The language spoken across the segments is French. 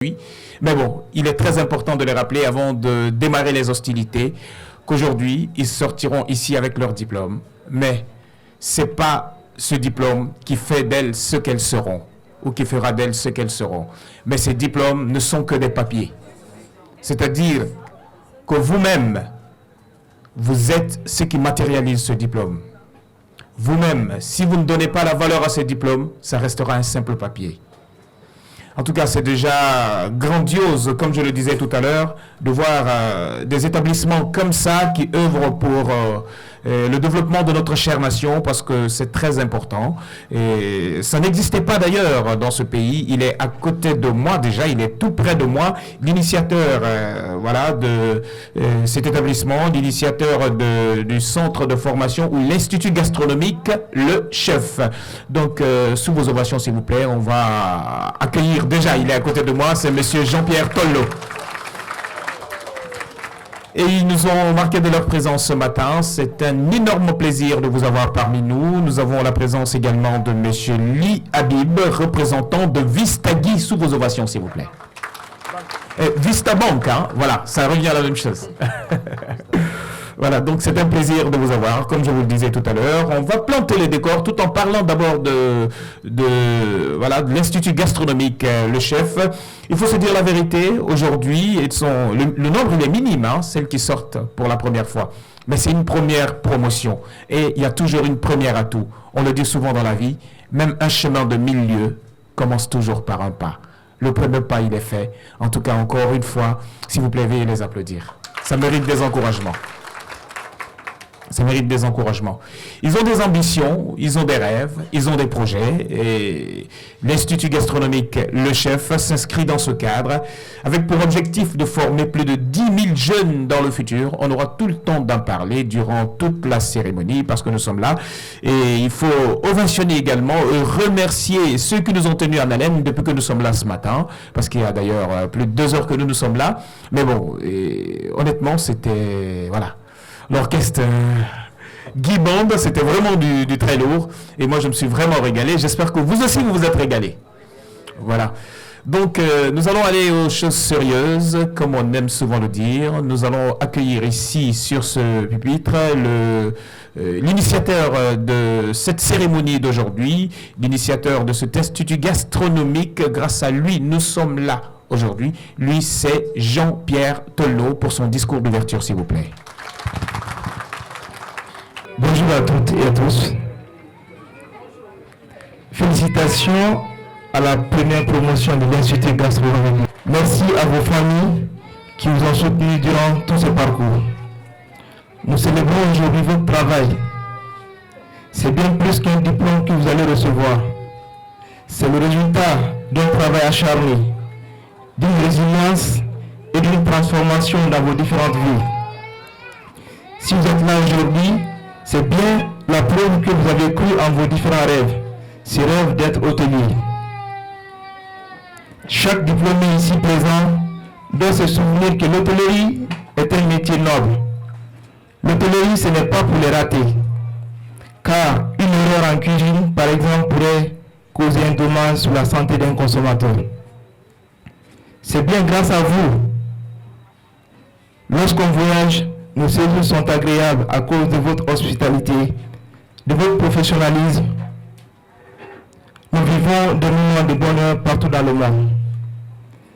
Mais bon, il est très important de les rappeler avant de démarrer les hostilités qu'aujourd'hui, ils sortiront ici avec leur diplôme. Mais ce n'est pas ce diplôme qui fait d'elles ce qu'elles seront ou qui fera d'elles ce qu'elles seront. Mais ces diplômes ne sont que des papiers. C'est-à-dire que vous-même, vous êtes ce qui matérialise ce diplôme. Vous-même, si vous ne donnez pas la valeur à ces diplômes, ça restera un simple papier. En tout cas, c'est déjà grandiose, comme je le disais tout à l'heure, de voir des établissements comme ça qui œuvrent pour le développement de notre chère nation, parce que c'est très important. Et ça n'existait pas d'ailleurs dans ce pays. Il est à côté de moi déjà, il est tout près de moi. L'initiateur voilà, de cet établissement, l'initiateur du centre de formation ou l'Institut gastronomique, le chef. Donc, sous vos ovations, s'il vous plaît, on va accueillir. Déjà, il est à côté de moi, c'est monsieur Jean-Pierre Tollo. Et ils nous ont marqué de leur présence ce matin. C'est un énorme plaisir de vous avoir parmi nous. Nous avons la présence également de monsieur Lee Habib, représentant de Vistagui, sous vos ovations, s'il vous plaît. Vista Bank, hein, voilà, ça revient à la même chose. Voilà, donc c'est un plaisir de vous avoir, comme je vous le disais tout à l'heure. On va planter les décors tout en parlant d'abord de l'Institut gastronomique, le chef. Il faut se dire la vérité, aujourd'hui, le nombre il est minime, hein, celles qui sortent pour la première fois. Mais c'est une première promotion. Et il y a toujours une première à tout. On le dit souvent dans la vie, même un chemin de 1000 lieues commence toujours par un pas. Le premier pas, il est fait. En tout cas, encore une fois, s'il vous plaît, veuillez les applaudir. Ça mérite des encouragements. Ça mérite des encouragements. Ils ont des ambitions, ils ont des rêves, ils ont des projets. Et l'Institut gastronomique, le chef, s'inscrit dans ce cadre avec pour objectif de former plus de 10 000 jeunes dans le futur. On aura tout le temps d'en parler durant toute la cérémonie parce que nous sommes là. Et il faut ovationner également et remercier ceux qui nous ont tenus en haleine depuis que nous sommes là ce matin. Parce qu'il y a d'ailleurs plus de 2 heures que nous sommes là. Mais bon, honnêtement, c'était... Voilà. L'orchestre Guy Band, c'était vraiment du très lourd. Et moi, je me suis vraiment régalé. J'espère que vous aussi, vous vous êtes régalés. Voilà. Donc, nous allons aller aux choses sérieuses, comme on aime souvent le dire. Nous allons accueillir ici, sur ce pupitre, l'initiateur de cette cérémonie d'aujourd'hui, l'initiateur de cet institut gastronomique. Grâce à lui, nous sommes là aujourd'hui. Lui, c'est Jean-Pierre Tollo pour son discours d'ouverture, s'il vous plaît. Bonjour à toutes et à tous. Félicitations à la première promotion de l'Institut gastronomique. Merci à vos familles qui vous ont soutenus durant tout ce parcours. Nous célébrons aujourd'hui votre travail. C'est bien plus qu'un diplôme que vous allez recevoir. C'est le résultat d'un travail acharné, d'une résilience et d'une transformation dans vos différentes vies. Si vous êtes là aujourd'hui, c'est bien la preuve que vous avez cru en vos différents rêves, ces rêves d'être hôtelier. Chaque diplômé ici présent doit se souvenir que l'hôtellerie est un métier noble. L'hôtellerie, ce n'est pas pour les rater, car une erreur en cuisine, par exemple, pourrait causer un dommage sur la santé d'un consommateur. C'est bien grâce à vous. Lorsqu'on voyage, nos séjours sont agréables à cause de votre hospitalité, de votre professionnalisme. Nous vivons des moments de bonheur partout dans le monde.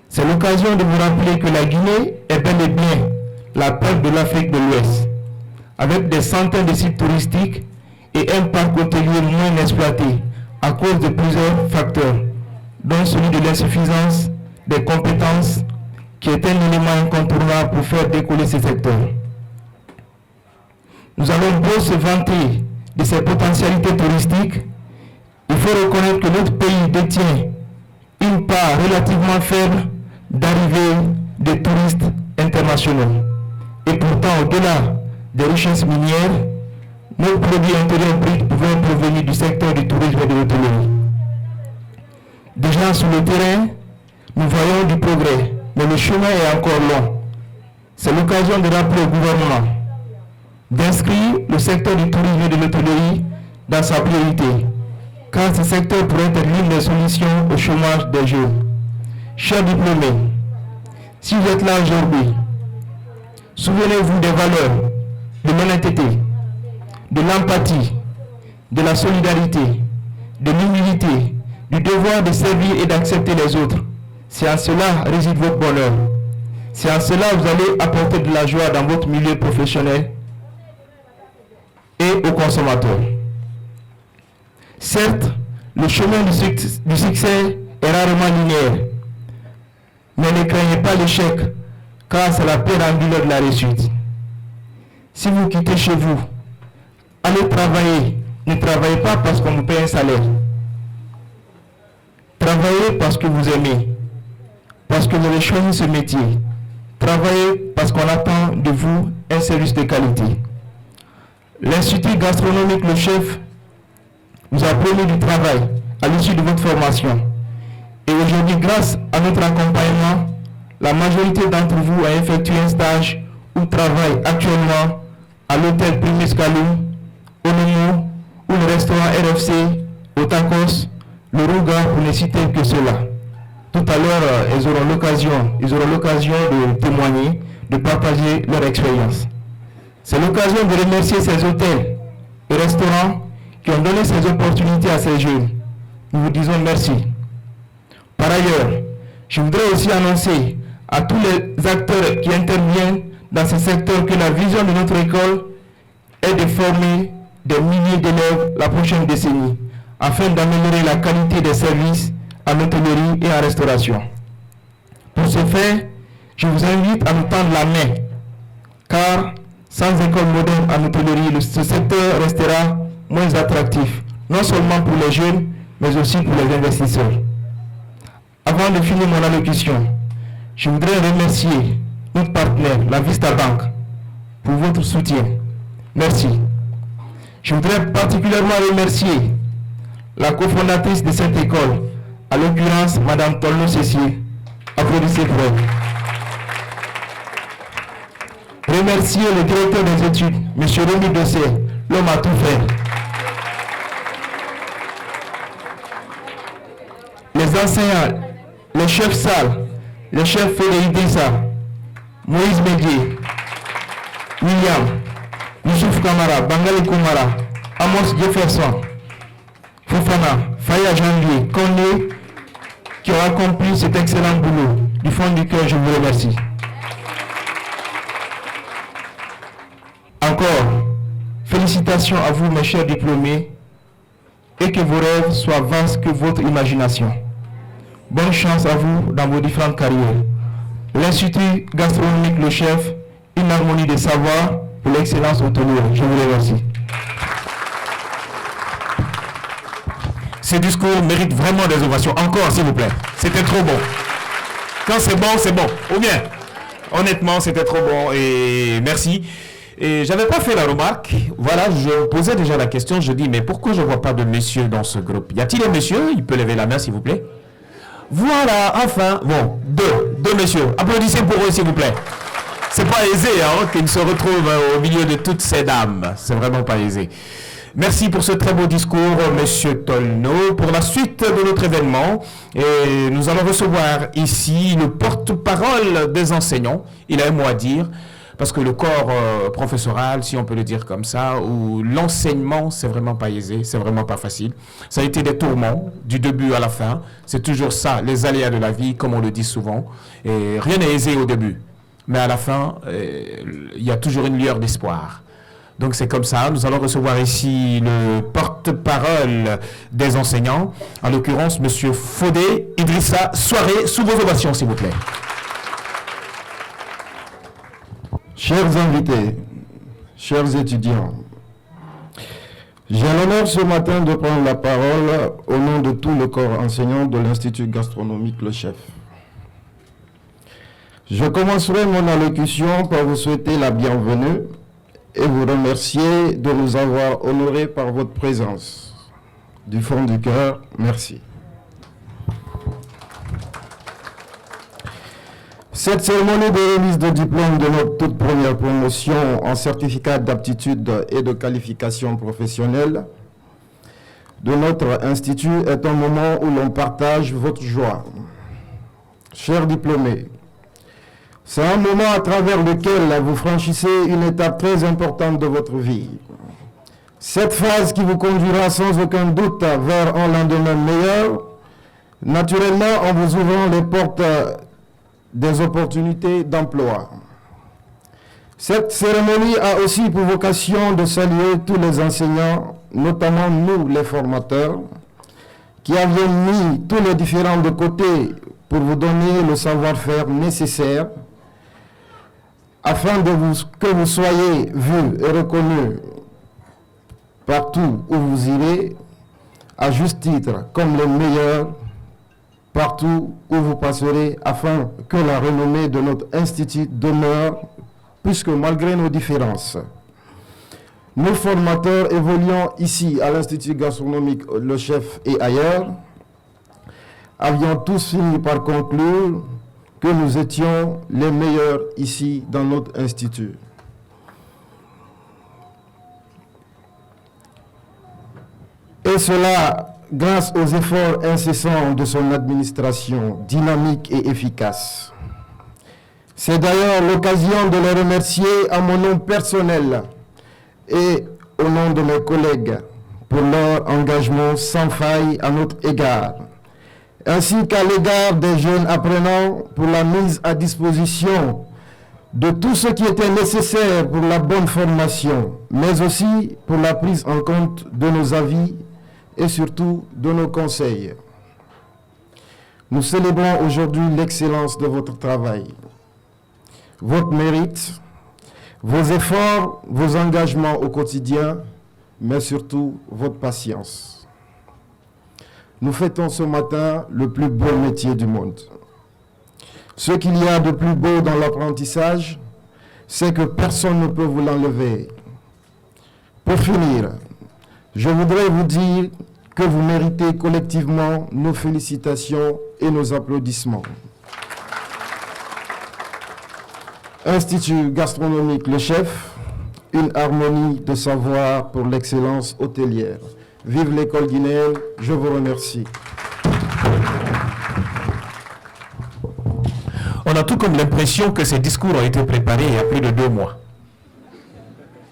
C'est l'occasion de vous rappeler que la Guinée est bel et bien la perle de l'Afrique de l'Ouest, avec des centaines de sites touristiques et un parc hôtelier moins exploité à cause de plusieurs facteurs, dont celui de l'insuffisance des compétences, qui est un élément incontournable pour faire décoller ces secteurs. Nous allons beau se vanter de ses potentialités touristiques, il faut reconnaître que notre pays détient une part relativement faible d'arrivée de touristes internationaux. Et pourtant, au-delà des richesses minières, nos produits intérieurs bruts pouvaient provenir du secteur du tourisme et de l'hôtellerie. Déjà sur le terrain, nous voyons du progrès, mais le chemin est encore long. C'est l'occasion de rappeler au gouvernement d'inscrire le secteur du tourisme et de l'hôtellerie dans sa priorité, car ce secteur pourrait être l'une des solutions au chômage des jeunes. Chers diplômés, si vous êtes là aujourd'hui, souvenez-vous des valeurs de l'honnêteté, de l'empathie, de la solidarité, de l'humilité, du devoir de servir et d'accepter les autres. C'est en cela réside votre bonheur. C'est en cela que vous allez apporter de la joie dans votre milieu professionnel et aux consommateurs. Certes, le chemin du succès est rarement linéaire, mais ne craignez pas l'échec, car c'est la pérambule de la réussite. Si vous quittez chez vous, allez travailler. Ne travaillez pas parce qu'on vous paye un salaire. Travaillez parce que vous aimez, parce que vous avez choisi ce métier. Travaillez parce qu'on attend de vous un service de qualité. L'Institut gastronomique Le Chef vous a promis du travail à l'issue de votre formation. Et aujourd'hui, grâce à notre accompagnement, la majorité d'entre vous a effectué un stage ou travaille actuellement à l'hôtel Primus Kalou, au Nomo, ou le restaurant RFC, au Tacos, le Rouga, pour ne citer que cela. Tout à l'heure, ils auront l'occasion de témoigner, de partager leur expérience. C'est l'occasion de remercier ces hôtels et restaurants qui ont donné ces opportunités à ces jeunes. Nous vous disons merci. Par ailleurs, je voudrais aussi annoncer à tous les acteurs qui interviennent dans ce secteur que la vision de notre école est de former des milliers d'élèves la prochaine décennie, afin d'améliorer la qualité des services en hôtellerie et en restauration. Pour ce faire, je vous invite à nous tendre la main, car sans école moderne en hôtellerie, ce secteur restera moins attractif, non seulement pour les jeunes, mais aussi pour les investisseurs. Avant de finir mon allocution, je voudrais remercier notre partenaire, la Vista Bank, pour votre soutien. Merci. Je voudrais particulièrement remercier la cofondatrice de cette école, à l'occurrence Mme Tolno Cécile. Applaudissez pour elle. Remercier le directeur des études, M. Rémi Dossé, l'homme à tout faire. Les enseignants, les chefs salles, les chefs Félix Idrissa, Moïse Médier, William, Youssouf Kamara, Bangali Koumara, Amos Jefferson, Fofana, Faya Janvier, Kondé, qui ont accompli cet excellent boulot. Du fond du cœur, je vous remercie. Encore, félicitations à vous, mes chers diplômés, et que vos rêves soient vastes que votre imagination. Bonne chance à vous dans vos différentes carrières. L'Institut gastronomique Le Chef, une harmonie des savoirs pour l'excellence hôtelière. Je vous remercie. Ces discours méritent vraiment des ovations. Encore, s'il vous plaît. C'était trop bon. Quand c'est bon, c'est bon. Ou bien, honnêtement, c'était trop bon. Et merci. Et j'avais pas fait la remarque. Voilà, je posais déjà la question. Je dis, mais pourquoi je ne vois pas de messieurs dans ce groupe? Y a-t-il un monsieur? Il peut lever la main, s'il vous plaît. Voilà, enfin. Bon, deux messieurs. Applaudissez pour eux, s'il vous plaît. C'est pas aisé, hein, qu'ils se retrouvent au milieu de toutes ces dames. C'est vraiment pas aisé. Merci pour ce très beau discours, Monsieur Tolno. Pour la suite de notre événement, et nous allons recevoir ici le porte-parole des enseignants. Il a un mot à dire, parce que le corps professoral, si on peut le dire comme ça, ou l'enseignement, c'est vraiment pas aisé, c'est vraiment pas facile. Ça a été des tourments, du début à la fin. C'est toujours ça, les aléas de la vie, comme on le dit souvent. Et rien n'est aisé au début. Mais à la fin, il y a toujours une lueur d'espoir. Donc c'est comme ça, nous allons recevoir ici le porte-parole des enseignants, en l'occurrence M. Fodé Idrissa Soirée, sous vos ovations s'il vous plaît. Chers invités, chers étudiants, j'ai l'honneur ce matin de prendre la parole au nom de tout le corps enseignant de l'Institut gastronomique Le Chef. Je commencerai mon allocution par vous souhaiter la bienvenue et vous remercier de nous avoir honorés par votre présence. Du fond du cœur, merci. Cette cérémonie de remise de diplôme de notre toute première promotion en certificat d'aptitude et de qualification professionnelle de notre institut est un moment où l'on partage votre joie. chers diplômés, c'est un moment à travers lequel vous franchissez une étape très importante de votre vie. Cette phase qui vous conduira sans aucun doute vers un lendemain meilleur, naturellement en vous ouvrant les portes des opportunités d'emploi. Cette cérémonie a aussi pour vocation de saluer tous les enseignants, notamment nous les formateurs, qui avions mis tous les différents de côté pour vous donner le savoir-faire nécessaire afin que vous soyez vus et reconnus partout où vous irez, à juste titre, comme les meilleurs, partout où vous passerez, afin que la renommée de notre institut demeure, puisque malgré nos différences, nous formateurs évoluant ici à l'Institut gastronomique Le Chef et ailleurs, avions tous fini par conclure que nous étions les meilleurs ici dans notre institut. Et cela grâce aux efforts incessants de son administration dynamique et efficace. C'est d'ailleurs l'occasion de les remercier à mon nom personnel et au nom de mes collègues pour leur engagement sans faille à notre égard, ainsi qu'à l'égard des jeunes apprenants pour la mise à disposition de tout ce qui était nécessaire pour la bonne formation, mais aussi pour la prise en compte de nos avis et surtout de nos conseils. Nous célébrons aujourd'hui l'excellence de votre travail, votre mérite, vos efforts, vos engagements au quotidien, mais surtout votre patience. Nous fêtons ce matin le plus beau métier du monde. Ce qu'il y a de plus beau dans l'apprentissage, c'est que personne ne peut vous l'enlever. Pour finir, je voudrais vous dire que vous méritez collectivement nos félicitations et nos applaudissements. Institut gastronomique Le Chef, une harmonie de savoir pour l'excellence hôtelière. Vive l'école guinéenne, je vous remercie. On a tout comme l'impression que ces discours ont été préparés il y a plus de 2 mois.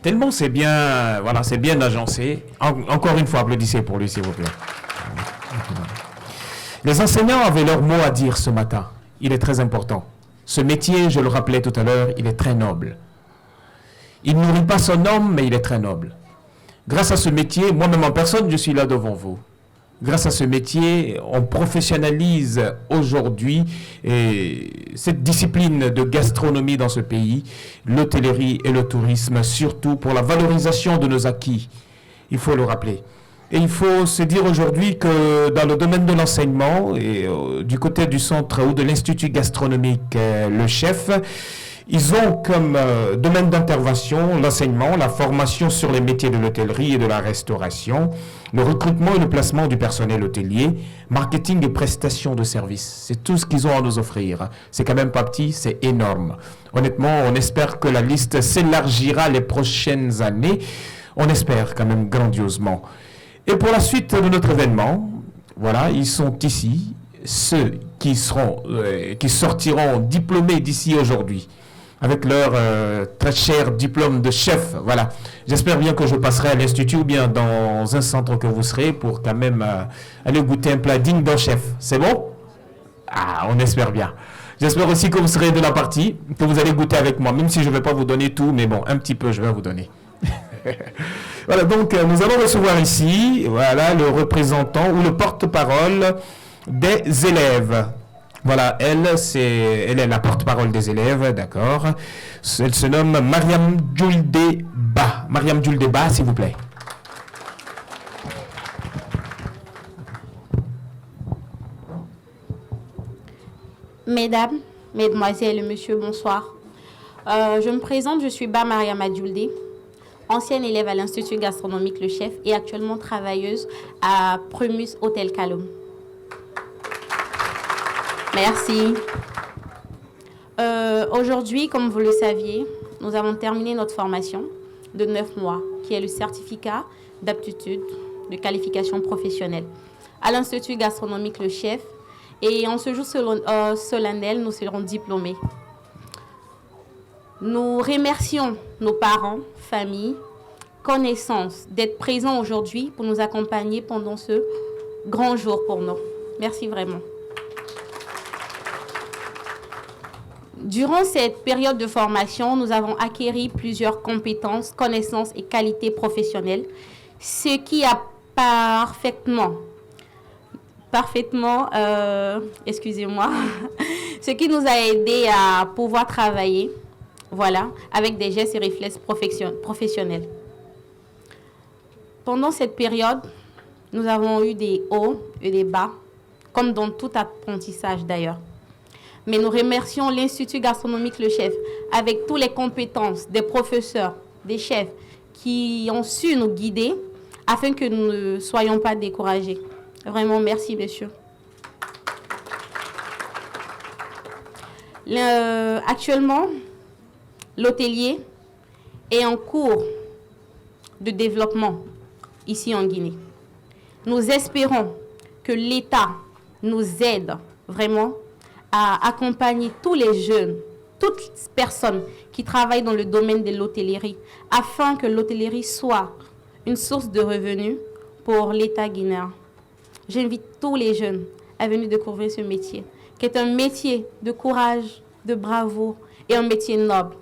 Tellement c'est bien, voilà, c'est bien agencé. Encore une fois, applaudissez pour lui, s'il vous plaît. Les enseignants avaient leur mot à dire ce matin. Il est très important. Ce métier, je le rappelais tout à l'heure, il est très noble. Il ne nourrit pas son homme, mais il est très noble. Grâce à ce métier, moi-même en personne, je suis là devant vous. Grâce à ce métier, on professionnalise aujourd'hui cette discipline de gastronomie dans ce pays, l'hôtellerie et le tourisme, surtout pour la valorisation de nos acquis. Il faut le rappeler. Et il faut se dire aujourd'hui que dans le domaine de l'enseignement, et du côté du centre ou de l'Institut gastronomique Le Chef, ils ont comme domaine d'intervention l'enseignement, la formation sur les métiers de l'hôtellerie et de la restauration, le recrutement et le placement du personnel hôtelier, marketing et prestations de services. C'est tout ce qu'ils ont à nous offrir. C'est quand même pas petit, c'est énorme. Honnêtement, on espère que la liste s'élargira les prochaines années. On espère quand même grandiosement. Et pour la suite de notre événement, voilà, ils sont ici, ceux qui sortiront diplômés d'ici aujourd'hui, avec leur très cher diplôme de chef. Voilà. J'espère bien que je passerai à l'Institut ou bien dans un centre que vous serez pour quand même aller goûter un plat digne d'un chef. C'est bon? Ah, on espère bien. J'espère aussi que vous serez de la partie, que vous allez goûter avec moi, même si je ne vais pas vous donner tout, mais bon, un petit peu, je vais vous donner. Voilà, donc nous allons recevoir ici, voilà, le représentant ou le porte-parole des élèves. Voilà, elle est la porte-parole des élèves, d'accord. Elle se nomme Mariam Djouldeba. Mariam Djouldeba, s'il vous plaît. Mesdames, Mesdemoiselles et Messieurs, bonsoir. Je me présente, je suis Mariam Djouldé, ancienne élève à l'Institut gastronomique Le Chef et actuellement travailleuse à Primus Hôtel Calum. Merci. Aujourd'hui, comme vous le saviez, nous avons terminé notre formation de 9 mois, qui est le certificat d'aptitude de qualification professionnelle à l'Institut gastronomique Le Chef Et en ce jour solennel, nous serons diplômés. Nous remercions nos parents, familles, connaissances d'être présents aujourd'hui pour nous accompagner pendant ce grand jour pour nous. Merci vraiment. Durant cette période de formation, nous avons acquis plusieurs compétences, connaissances et qualités professionnelles, ce qui a ce qui nous a aidé à pouvoir travailler, voilà, avec des gestes et réflexes professionnels. Pendant cette période, nous avons eu des hauts et des bas, comme dans tout apprentissage d'ailleurs. Mais nous remercions l'Institut gastronomique Le Chef, avec toutes les compétences des professeurs, des chefs, qui ont su nous guider afin que nous ne soyons pas découragés. Vraiment, merci, messieurs. Actuellement, l'hôtelier est en cours de développement ici en Guinée. Nous espérons que l'État nous aide vraiment à accompagner tous les jeunes, toutes les personnes qui travaillent dans le domaine de l'hôtellerie, afin que l'hôtellerie soit une source de revenus pour l'État guinéen. J'invite tous les jeunes à venir découvrir ce métier, qui est un métier de courage, de bravoure et un métier noble.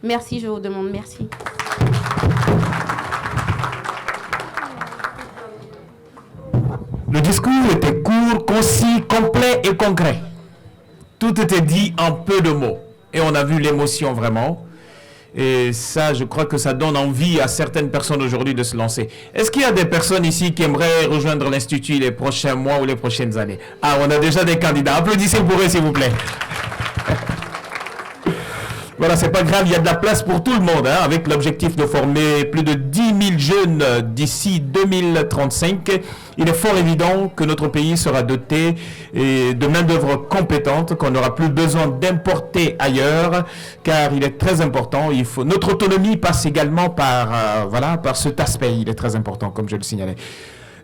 Merci, je vous demande merci. Le discours était court, concis, complet et concret. Tout était dit en peu de mots. Et on a vu l'émotion vraiment. Et ça, je crois que ça donne envie à certaines personnes aujourd'hui de se lancer. Est-ce qu'il y a des personnes ici qui aimeraient rejoindre l'Institut les prochains mois ou les prochaines années? Ah, on a déjà des candidats. Applaudissez pour eux, s'il vous plaît. Voilà, c'est pas grave, il y a de la place pour tout le monde, hein, avec l'objectif de former plus de 10 000 jeunes d'ici 2035. Il est fort évident que notre pays sera doté de main-d'œuvre compétente, qu'on n'aura plus besoin d'importer ailleurs, car il est très important. Notre autonomie passe également par cet aspect. Il est très important, comme je le signalais.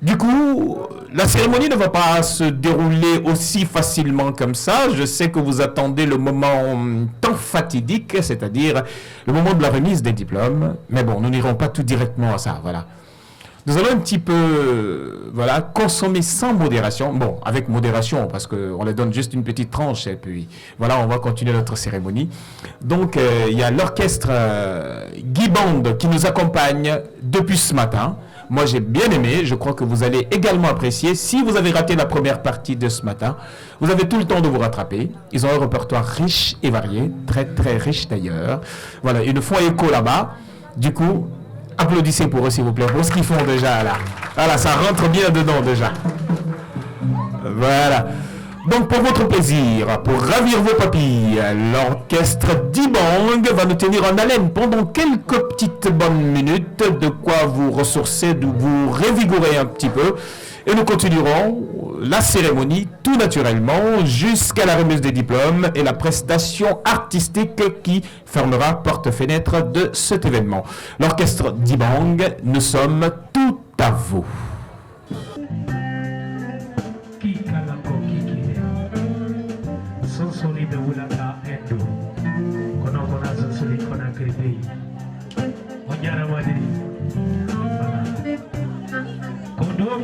Du coup, la cérémonie ne va pas se dérouler aussi facilement comme ça. Je sais que vous attendez le moment tant fatidique, c'est-à-dire le moment de la remise des diplômes. Mais bon, nous n'irons pas tout directement à ça, voilà. Nous allons un petit peu, consommer sans modération. Bon, avec modération, parce qu'on les donne juste une petite tranche, et puis voilà, on va continuer notre cérémonie. Donc, il y a l'orchestre Guy Band qui nous accompagne depuis ce matin. Moi, j'ai bien aimé. Je crois que vous allez également apprécier. Si vous avez raté la première partie de ce matin, vous avez tout le temps de vous rattraper. Ils ont un répertoire riche et varié, très, très riche d'ailleurs. Voilà, ils nous font écho là-bas. Du coup, applaudissez pour eux, s'il vous plaît, pour ce qu'ils font déjà là. Voilà, ça rentre bien dedans déjà. Voilà. Donc, pour votre plaisir, pour ravir vos papilles, l'orchestre d'Ibang va nous tenir en haleine pendant quelques petites bonnes minutes, de quoi vous ressourcer, de vous revigorer un petit peu. Et nous continuerons la cérémonie tout naturellement jusqu'à la remise des diplômes et la prestation artistique qui fermera porte-fenêtre de cet événement. L'orchestre d'Ibang, nous sommes tout à vous. Con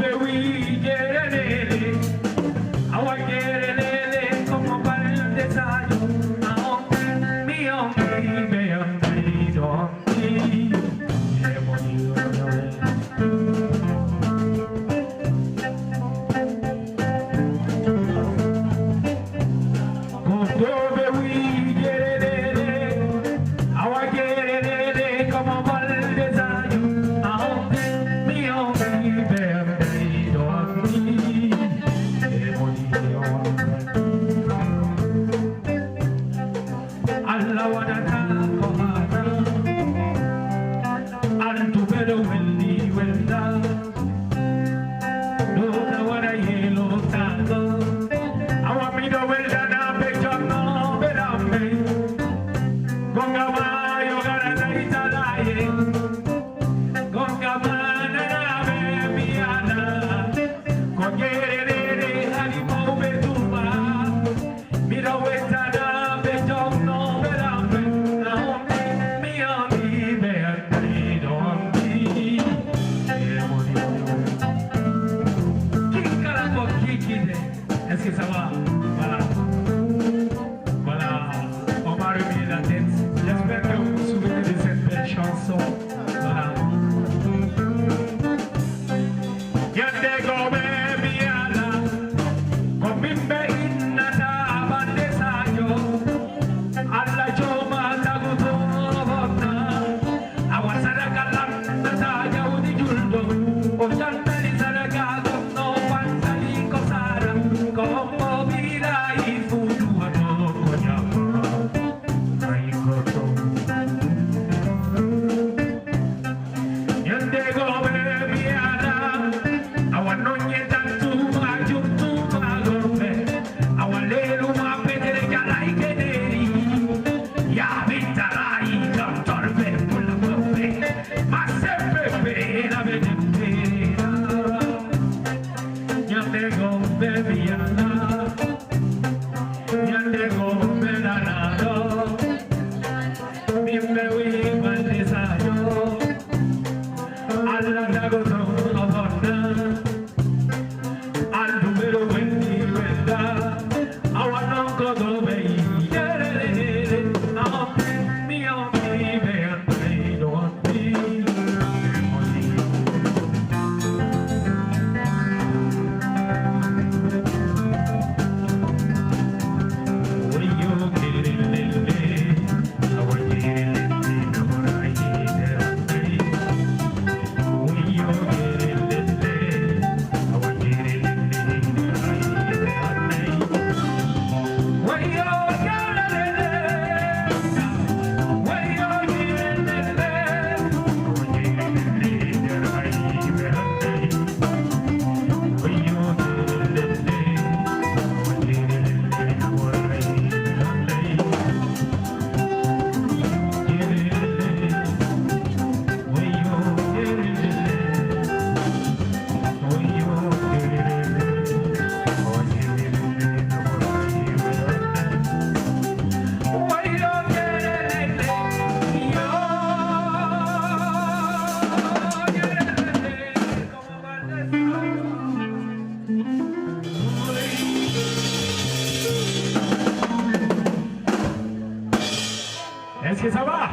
Est-ce que ça va?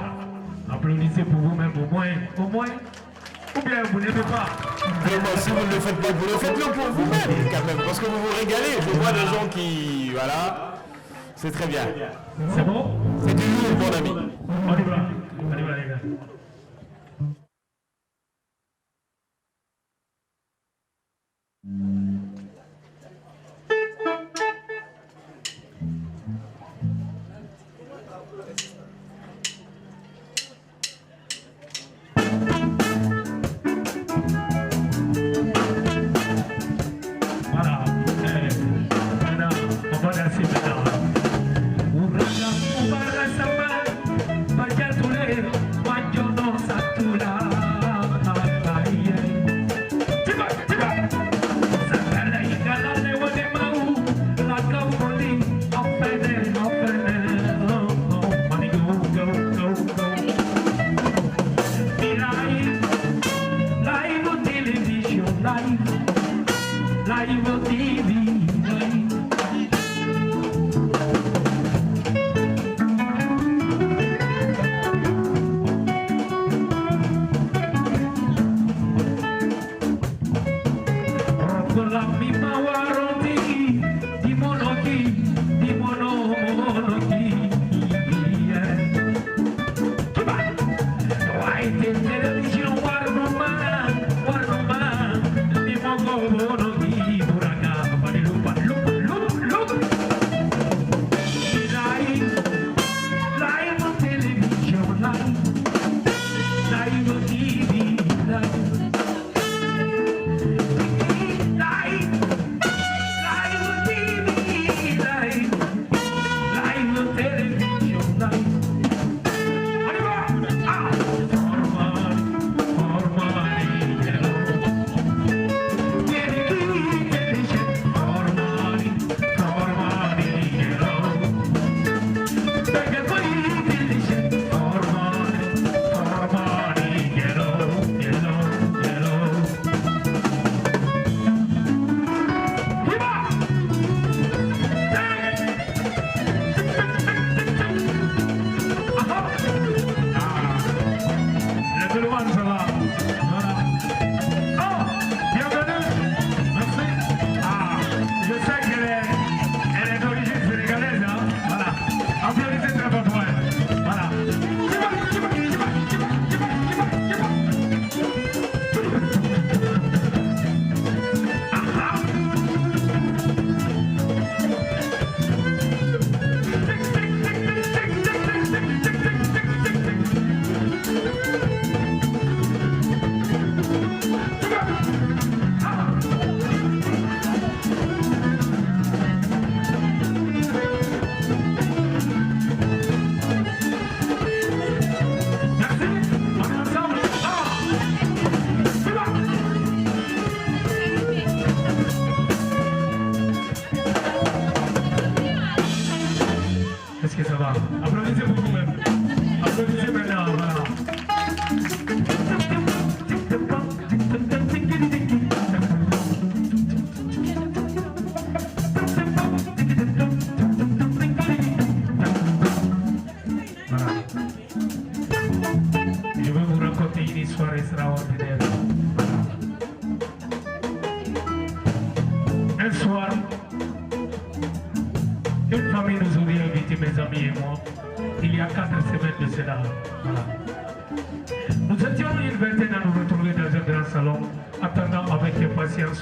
Applaudissez pour vous-même au moins. Ou bien vous n'aimez pas? Vraiment, si vous ne le faites pas, vous le faites pour vous-même quand même, parce que vous vous régalez. Je vois des gens qui, voilà, c'est très bien. C'est bon? C'est du lourd, mon ami. On y va, les gars. Voilà, maintenant, on va danser maintenant. Live TV, con la misma warranty, di mono television war no man, di mono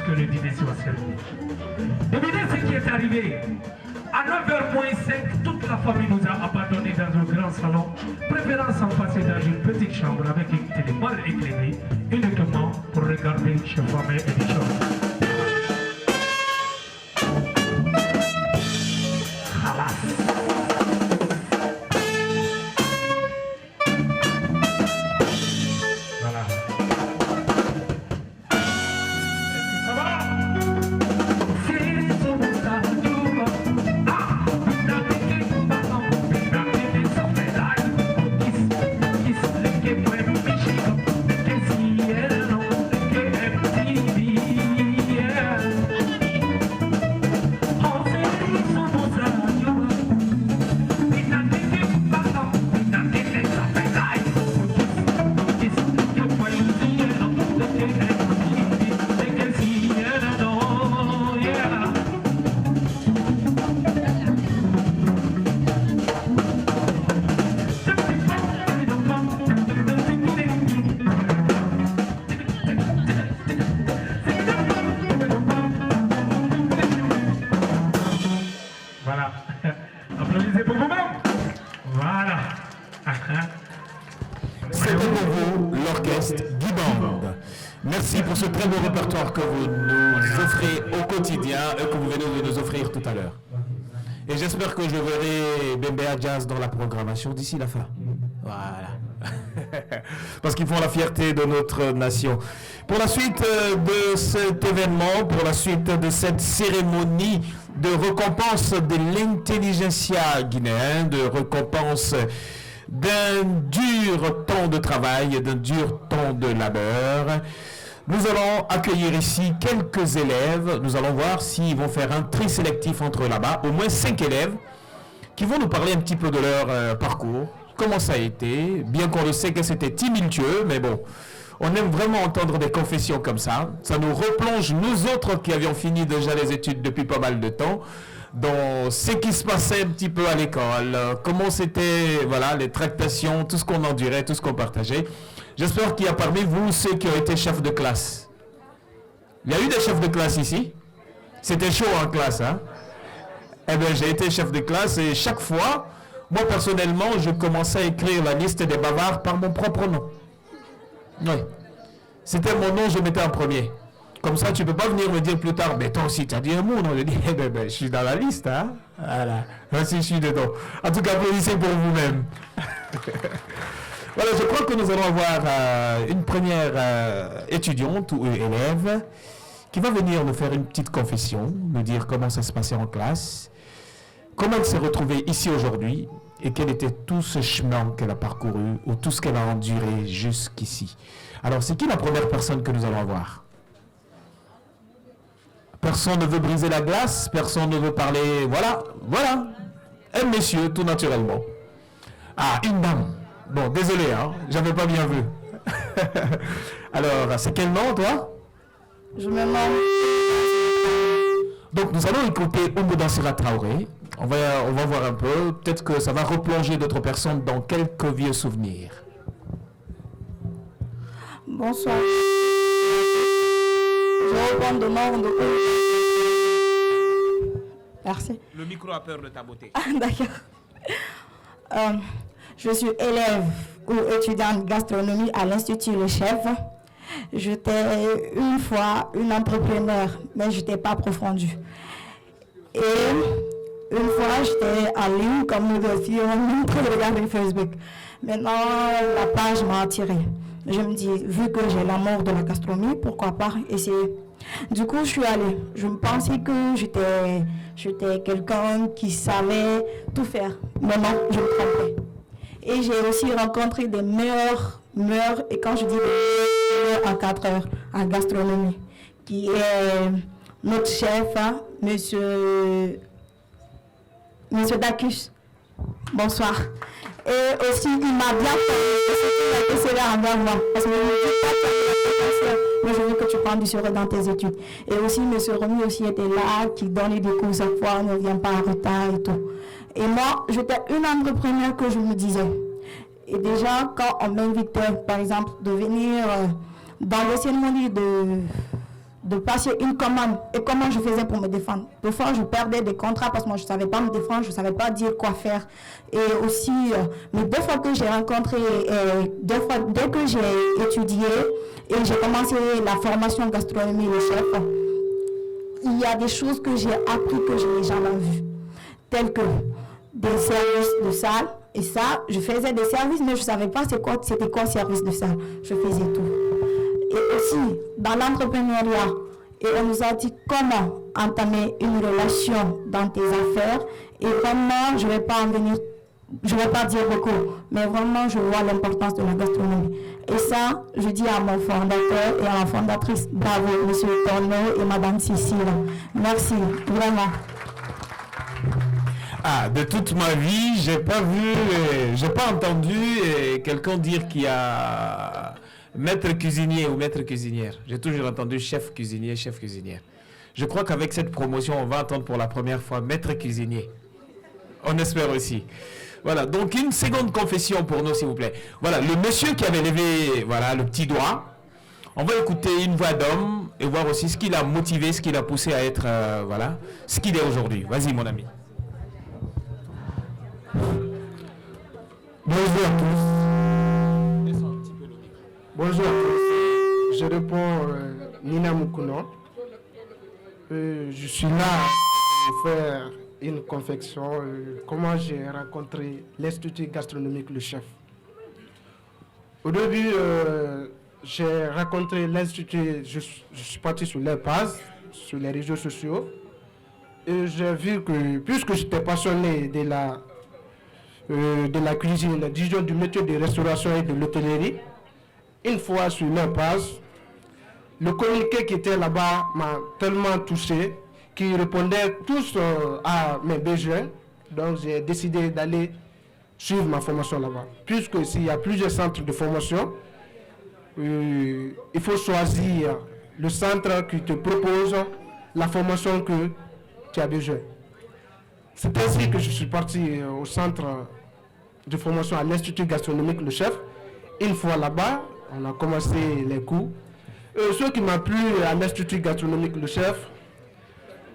que le dîner soit servi. Devinez ce qui est arrivé. À 9h-5, toute la famille nous a abandonnés dans un grand salon, préférant s'en passer dans une petite chambre avec une télé mal éclairée, uniquement pour regarder chez famille et les choses. Que si él no, que MTV l'Orchestre Guy Band. Merci pour ce très beau répertoire que vous nous offrez au quotidien et que vous venez de nous offrir tout à l'heure. Et j'espère que je verrai Bembea Jazz dans la programmation d'ici la fin. Voilà. Parce qu'ils font la fierté de notre nation. Pour la suite de cet événement, pour la suite de cette cérémonie de récompense de l'intelligentsia guinéen, de récompense d'un dur temps de travail, d'un dur temps de labeur, nous allons accueillir ici quelques élèves. Nous allons voir s'ils vont faire un tri sélectif entre là-bas, au moins 5 élèves qui vont nous parler un petit peu de leur parcours, comment ça a été, bien qu'on le sait que c'était tumultueux, mais bon, on aime vraiment entendre des confessions comme ça. Ça nous replonge, nous autres qui avions fini déjà les études depuis pas mal de temps, dans ce qui se passait un petit peu à l'école, comment c'était, voilà, les tractations, tout ce qu'on endurait, tout ce qu'on partageait. J'espère qu'il y a parmi vous ceux qui ont été chefs de classe. Il y a eu des chefs de classe ici? C'était chaud en classe, hein? Eh bien, j'ai été chef de classe et chaque fois, moi personnellement, je commençais à écrire la liste des bavards par mon propre nom. Oui. C'était mon nom, je mettais en premier. Comme ça, tu ne peux pas venir me dire plus tard, mais toi aussi, tu as dit un mot. Non, je dis, je suis dans la liste, hein? Voilà. Voici, je suis dedans. En tout cas, applaudissez pour vous-même. Voilà, je crois que nous allons avoir une première étudiante ou élève qui va venir nous faire une petite confession, nous dire comment ça se passait en classe, comment elle s'est retrouvée ici aujourd'hui et quel était tout ce chemin qu'elle a parcouru ou tout ce qu'elle a enduré jusqu'ici. Alors, c'est qui la première personne que nous allons avoir? Personne ne veut briser la glace, personne ne veut parler. Voilà, voilà. Un monsieur, tout naturellement. Ah, une dame. Bon, désolé, hein, j'avais pas bien vu. Alors, c'est quel nom, toi? Je me nomme. Donc, nous allons écouter Oumou Dansira Traoré. On va voir un peu. Peut-être que ça va replonger d'autres personnes dans quelques vieux souvenirs. Bonsoir. Je reprends de nom de... Merci. Le micro a peur de ta beauté. D'accord. Je suis élève ou étudiante gastronomie à l'Institut Le Chef. J'étais une fois une entrepreneur, mais je n'étais pas approfondie. Et une fois, j'étais en ligne, comme nous aussi, on est en train de regarder Facebook. Maintenant, la page m'a attirée. Je me dis, vu que j'ai l'amour de la gastronomie, pourquoi pas essayer. Du coup, je suis allée. Je me pensais que j'étais quelqu'un qui savait tout faire. Mais non, je me trompais. Et j'ai aussi rencontré des meilleurs, et quand je dis des meilleurs en 4 heures, en gastronomie, qui est notre chef, hein, monsieur Dacus. Bonsoir. Et aussi, il m'a bien fait envers moi. Parce que moi, je veux que tu prennes du sérieux dans tes études. Et aussi, M. Romy aussi était là, qui donnait des cours chaque fois, ne vient pas en retard et tout. Et moi, j'étais une entrepreneur que je me disais. Et déjà, quand on m'invitait, par exemple, de venir dans les cérémonies de passer une commande, et comment je faisais pour me défendre. Des fois, je perdais des contrats parce que moi, je ne savais pas me défendre, je ne savais pas dire quoi faire. Et aussi, mais deux fois que j'ai rencontré, dès que j'ai étudié et j'ai commencé la formation gastronomie, le chef, il y a des choses que j'ai appris que je n'ai jamais vues, telles que des services de salle. Et ça, je faisais des services, mais je ne savais pas c'était quoi service de salle. Je faisais tout. Et aussi, dans l'entrepreneuriat, et on nous a dit comment entamer une relation dans tes affaires. Et vraiment, je ne vais pas dire beaucoup, mais vraiment, je vois l'importance de la gastronomie. Et ça, je dis à mon fondateur et à la fondatrice, bravo, M. Torno et Mme Cécile. Merci, vraiment. Ah, de toute ma vie, j'ai pas entendu quelqu'un dire qu'il y a maître cuisinier ou maître cuisinière. J'ai toujours entendu chef cuisinier, chef cuisinière. Je crois qu'avec cette promotion, on va entendre pour la première fois maître cuisinier. On espère aussi. Voilà, donc une seconde confession pour nous, s'il vous plaît. Voilà, le monsieur qui avait levé, voilà, le petit doigt. On va écouter une voix d'homme et voir aussi ce qui l'a motivé, ce qui l'a poussé à être, voilà, ce qu'il est aujourd'hui. Vas-y, mon ami. Bonjour à tous. Bonjour à tous. Je réponds Nina Moukounon. Je suis là pour faire une confection. Comment j'ai rencontré l'Institut gastronomique Le Chef. Au début, j'ai rencontré l'Institut, je suis parti sur leur page, sur les réseaux sociaux. Et j'ai vu que, puisque j'étais passionné de la cuisine, disons du métier de restauration et de l'hôtellerie, une fois sur leur page, le communiqué qui était là-bas m'a tellement touché qu'ils répondaient tous à mes besoins. Donc j'ai décidé d'aller suivre ma formation là-bas. Puisque s'il y a plusieurs centres de formation, il faut choisir le centre qui te propose la formation que tu as besoin. C'est ainsi que je suis parti au centre de formation à l'Institut gastronomique Le Chef. Une fois là-bas, on a commencé les cours. Ce qui m'a plu à l'Institut gastronomique Le Chef,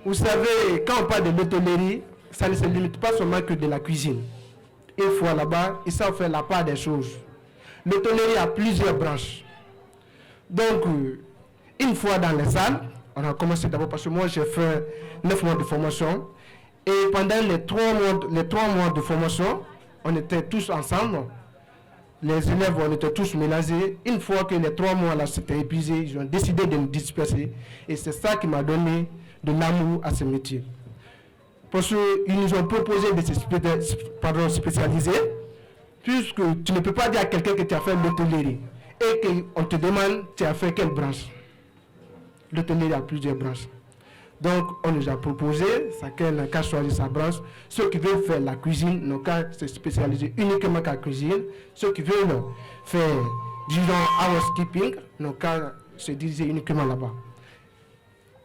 vous savez, quand on parle de l'hôtellerie, ça ne se limite pas seulement que de la cuisine. Une fois là-bas, ils savent faire la part des choses. L'hôtellerie a plusieurs branches. Donc, une fois dans les salles, on a commencé d'abord parce que moi j'ai fait 9 mois de formation. Et pendant les 3 mois de formation, on était tous ensemble. Les élèves, on était tous mélangés. Une fois que les 3 mois là s'étaient épuisés, ils ont décidé de nous disperser. Et c'est ça qui m'a donné de l'amour à ce métier. Parce qu'ils nous ont proposé de se spécialiser, puisque tu ne peux pas dire à quelqu'un que tu as fait l'hôtellerie et qu'on te demande tu as fait quelle branche. L'hôtellerie a plusieurs branches. Donc on nous a proposé, chacun n'a qu'à choisir sa branche. Ceux qui veulent faire la cuisine n'ont qu'à se spécialiser uniquement qu'à la cuisine. Ceux qui veulent faire, disons, housekeeping n'ont qu'à se diriger uniquement là-bas.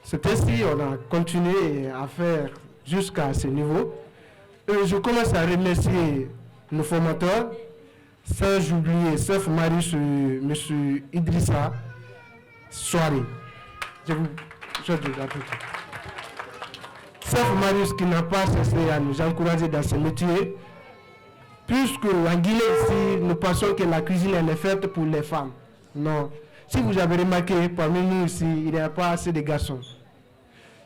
C'est ainsi qu'on a continué à faire jusqu'à ce niveau. Et je commence à remercier nos formateurs, sans oublier Chef Marius, M. Idrissa Soirée. Je vous souhaite de la Chef Marius qui n'a pas cessé à nous encourager dans ce métier, puisque en Guinée ici, nous pensons que la cuisine elle est faite pour les femmes. Non. Si vous avez remarqué, parmi nous ici, il n'y a pas assez de garçons.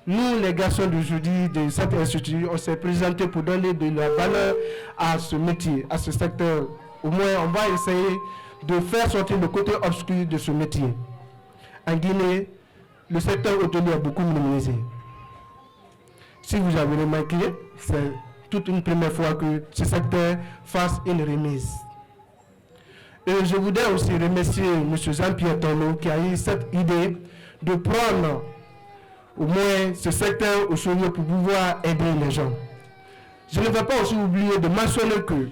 Nous, les garçons d'aujourd'hui, de cet institut, on s'est présenté pour donner de la valeur à ce métier, à ce secteur. Au moins, on va essayer de faire sortir le côté obscur de ce métier. En Guinée, le secteur hôtelier a beaucoup minimisé. Si vous avez remarqué, c'est toute une première fois que ce secteur fasse une remise. Et je voudrais aussi remercier M. Jean-Pierre Tonneau qui a eu cette idée de prendre au moins ce secteur au sérieux pour pouvoir aider les gens. Je ne vais pas aussi oublier de mentionner que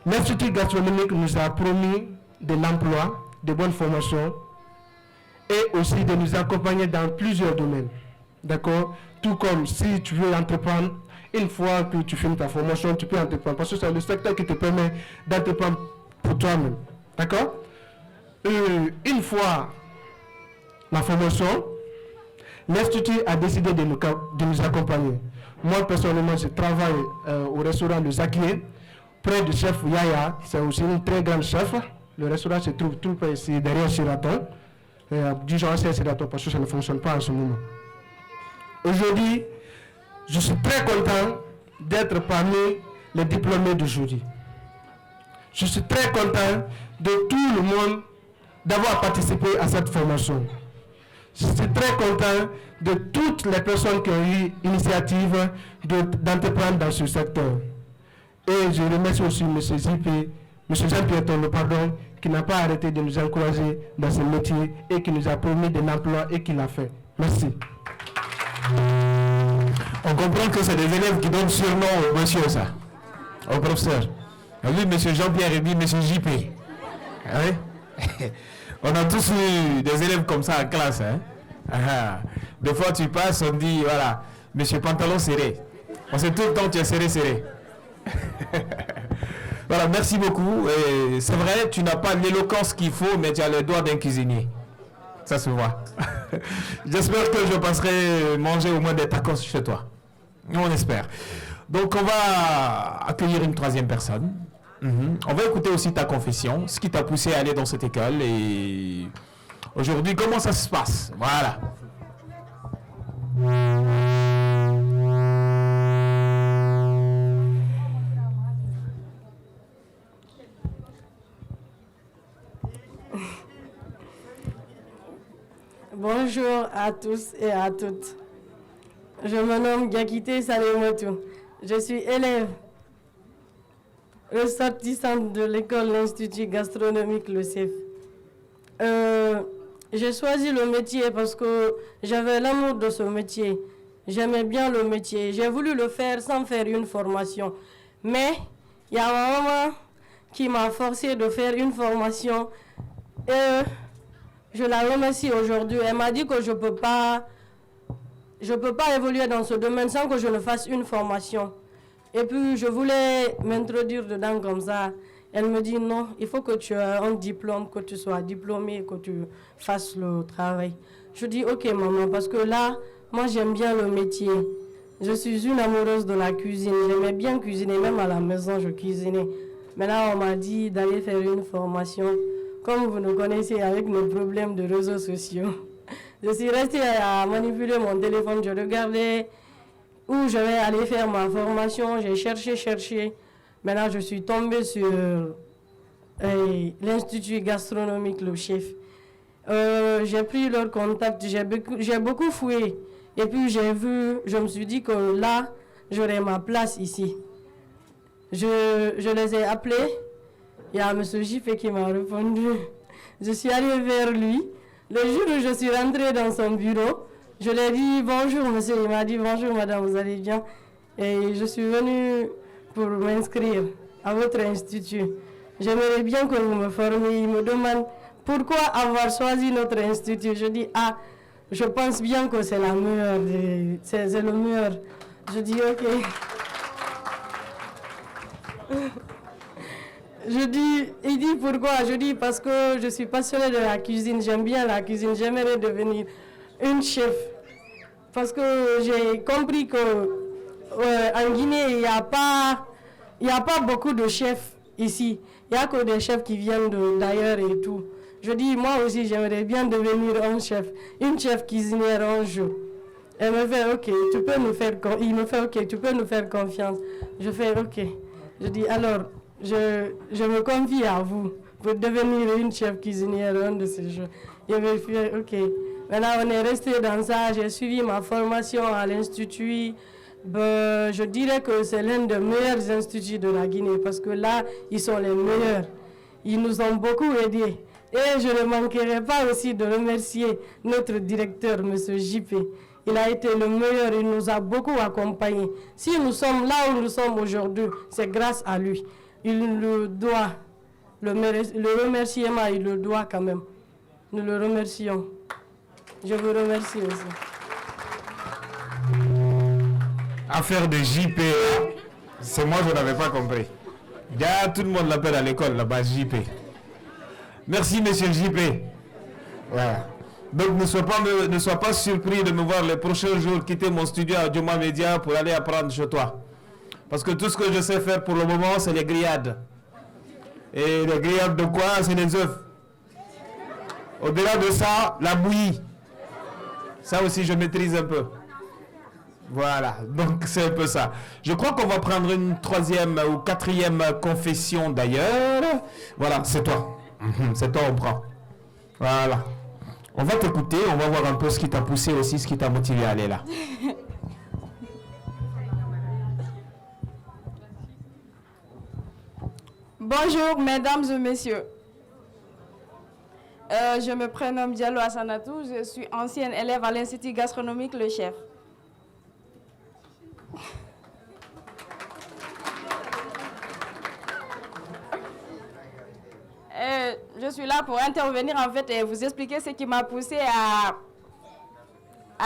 l'Institut gastronomique nous a promis de l'emploi, de bonnes formations et aussi de nous accompagner dans plusieurs domaines. D'accord? Tout comme si tu veux entreprendre, une fois que tu finis ta formation, tu peux entreprendre. Parce que c'est le secteur qui te permet d'entreprendre pour toi-même. D'accord? Une fois la formation, l'Institut a décidé de nous accompagner. Moi, personnellement, je travaille au restaurant Le Zakié, près du chef Yaya. C'est aussi une très grande chef. Le restaurant se trouve tout près ici, derrière Sheraton. Disons ancien Sheraton parce que ça ne fonctionne pas en ce moment. Aujourd'hui, je suis très content d'être parmi les diplômés d'aujourd'hui. Je suis très content de tout le monde d'avoir participé à cette formation. Je suis très content de toutes les personnes qui ont eu l'initiative d'entreprendre dans ce secteur. Et je remercie aussi M. Jean-Pierre Tonneau, qui n'a pas arrêté de nous encourager dans ce métier et qui nous a promis de l'emploi et qui l'a fait. Merci. On comprend que c'est des élèves qui donnent surnom au monsieur, ça, au professeur. Lui, M. Jean-Pierre et lui, M. JP. Ah oui? On a tous eu des élèves comme ça en classe. Hein? Des fois, tu passes, on dit, voilà, monsieur pantalon serré. On sait tout le temps que tu es serré. Voilà, merci beaucoup. C'est vrai, tu n'as pas l'éloquence qu'il faut, mais tu as le doigt d'un cuisinier. Ça se voit. J'espère que je passerai manger au moins des tacos chez toi. On espère. Donc, on va accueillir une troisième personne. On va écouter aussi ta confession, ce qui t'a poussé à aller dans cette école et aujourd'hui, comment ça se passe? Voilà. Bonjour à tous et à toutes. Je me nomme Gakite Salemotou. Je suis élève ressortissante de l'école l'Institut gastronomique le CEF. J'ai choisi le métier parce que j'avais l'amour de ce métier. J'aimais bien le métier. J'ai voulu le faire sans faire une formation. Mais il y a ma maman qui m'a forcé de faire une formation. Et je la remercie aujourd'hui. Elle m'a dit que je peux pas évoluer dans ce domaine sans que je ne fasse une formation. Et puis, je voulais m'introduire dedans comme ça. Elle me dit non, il faut que tu aies un diplôme, que tu sois diplômé, que tu fasses le travail. Je dis ok maman, parce que là, moi j'aime bien le métier. Je suis une amoureuse de la cuisine. J'aimais bien cuisiner, même à la maison je cuisinais. Mais là, on m'a dit d'aller faire une formation. Comme vous nous connaissez avec nos problèmes de réseaux sociaux. Je suis restée à manipuler mon téléphone. Je regardais où je vais aller faire ma formation. J'ai cherché. Maintenant, je suis tombée sur l'Institut gastronomique le chef. J'ai pris leur contact. J'ai beaucoup fouillé. Et puis, je me suis dit que là, j'aurai ma place ici. Je les ai appelés. Il y a M. Jiffé qui m'a répondu. Je suis allée vers lui. Le jour où je suis rentrée dans son bureau, je lui ai dit bonjour monsieur. Il m'a dit bonjour madame, vous allez bien? Et je suis venue pour m'inscrire à votre institut. J'aimerais bien que vous me formiez. Il me demande pourquoi avoir choisi notre institut. Je dis je pense bien que c'est la meilleure, c'est le meilleur. Je dis ok. Il dit pourquoi? Je dis parce que je suis passionnée de la cuisine, j'aime bien la cuisine, j'aimerais devenir une chef. Parce que j'ai compris qu'en Guinée, il n'y a pas beaucoup de chefs ici. Il n'y a que des chefs qui viennent d'ailleurs et tout. Je dis, moi aussi, j'aimerais bien devenir un chef, une chef cuisinière un jour. Elle me fait, ok, tu peux nous faire confiance. Je fais, ok. Je dis, alors, je me confie à vous pour devenir une chef cuisinière un de ces jours. Il me fait, ok. Maintenant, on est resté dans ça. J'ai suivi ma formation à l'Institut. Je dirais que c'est l'un des meilleurs instituts de la Guinée parce que là, ils sont les meilleurs. Ils nous ont beaucoup aidés. Et je ne manquerai pas aussi de remercier notre directeur, M. JP. Il a été le meilleur, il nous a beaucoup accompagnés. Si nous sommes là où nous sommes aujourd'hui, c'est grâce à lui. Il le doit, le remerciement, il le doit quand même. Nous le remercions. Je vous remercie aussi. Affaire de JP, c'est moi, je n'avais pas compris. Tout le monde l'appelle à l'école là-bas, JP. Merci, monsieur JP. Voilà. Donc, ne sois pas surpris de me voir les prochains jours quitter mon studio à Joma Media pour aller apprendre chez toi. Parce que tout ce que je sais faire pour le moment, c'est les grillades. Et les grillades de quoi? C'est les œufs. Au-delà de ça, la bouillie. Ça aussi, je maîtrise un peu. Voilà, donc c'est un peu ça. Je crois qu'on va prendre une 3e ou 4e confession d'ailleurs. Voilà, c'est toi. C'est toi, on prend. Voilà. On va t'écouter, on va voir un peu ce qui t'a poussé aussi, ce qui t'a motivé à aller là. Bonjour, mesdames et messieurs. Je me prénomme Diallo Assanatou, je suis ancienne élève à l'Institut gastronomique Le Chef. Je suis là pour intervenir en fait et vous expliquer ce qui m'a poussé à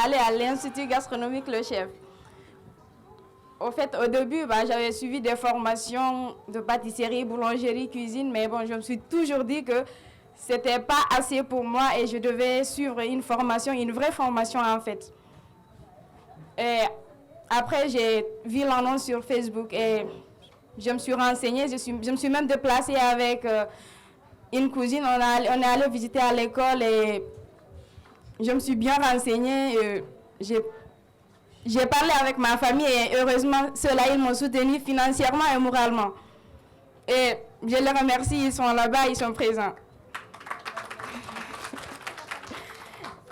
aller à l'Institut gastronomique Le Chef. Au fait, au début, j'avais suivi des formations de pâtisserie, boulangerie, cuisine, mais bon, je me suis toujours dit que c'était pas assez pour moi et je devais suivre une formation, une vraie formation en fait. Et après, j'ai vu l'annonce sur Facebook et Je me suis renseignée, je me suis même déplacée avec une cousine. On est allé visiter à l'école et je me suis bien renseignée. J'ai parlé avec ma famille et heureusement, ceux-là, ils m'ont soutenue financièrement et moralement. Et je les remercie, ils sont là-bas, ils sont présents.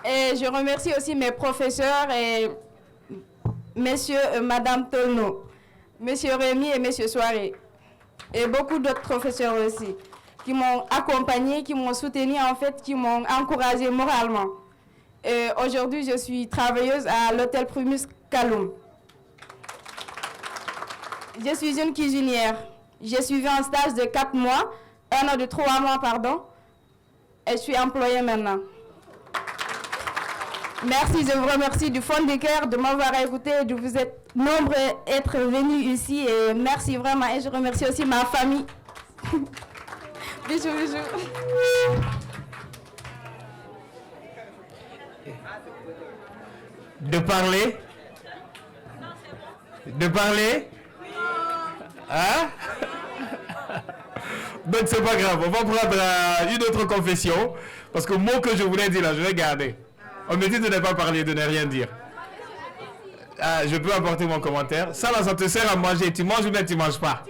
Et je remercie aussi mes professeurs et Monsieur et Madame Tolno, Monsieur Rémi et Monsieur Soiré. Et beaucoup d'autres professeurs aussi, qui m'ont accompagné, qui m'ont soutenu en fait, qui m'ont encouragé moralement. Et aujourd'hui, je suis travailleuse à l'hôtel Primus Kaloum. Je suis une cuisinière. J'ai suivi un stage de 4 mois, 1 an de 3 mois, pardon, et je suis employée maintenant. Merci, je vous remercie du fond du cœur de m'avoir écouté, de vous être nombreux être venus ici, et merci vraiment, et je remercie aussi ma famille. Bisous, bisous. De parler? De parler? Hein? Donc c'est pas grave, on va prendre une autre confession, parce que le mot que je voulais dire là, je vais garder. On me dit de ne pas parler, de ne rien dire. Ah, je peux apporter mon commentaire. Ça là, ça te sert à manger. Tu manges ou bien tu manges pas?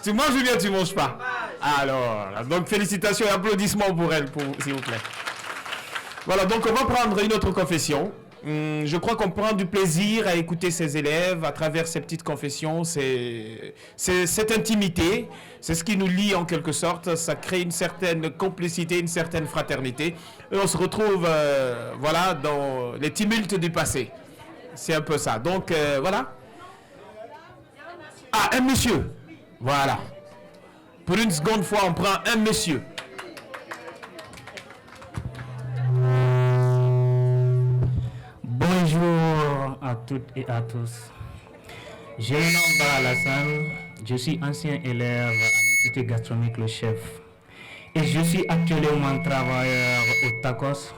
Tu manges ou bien tu manges pas? Alors, donc félicitations et applaudissements pour elle, s'il vous plaît. Voilà, donc on va prendre une autre confession. Je crois qu'on prend du plaisir à écouter ses élèves à travers ces petites confessions. C'est cette intimité, c'est ce qui nous lie en quelque sorte. Ça crée une certaine complicité, une certaine fraternité. Et on se retrouve voilà, dans les tumultes du passé. C'est un peu ça. Donc voilà. Ah, un monsieur. Voilà. Pour une seconde fois, on prend un monsieur. Bonjour à toutes et à tous. Je me nomme Bara Alassane. Je suis ancien élève à l'Institut gastronomique Le Chef. Et je suis actuellement travailleur au Tacos,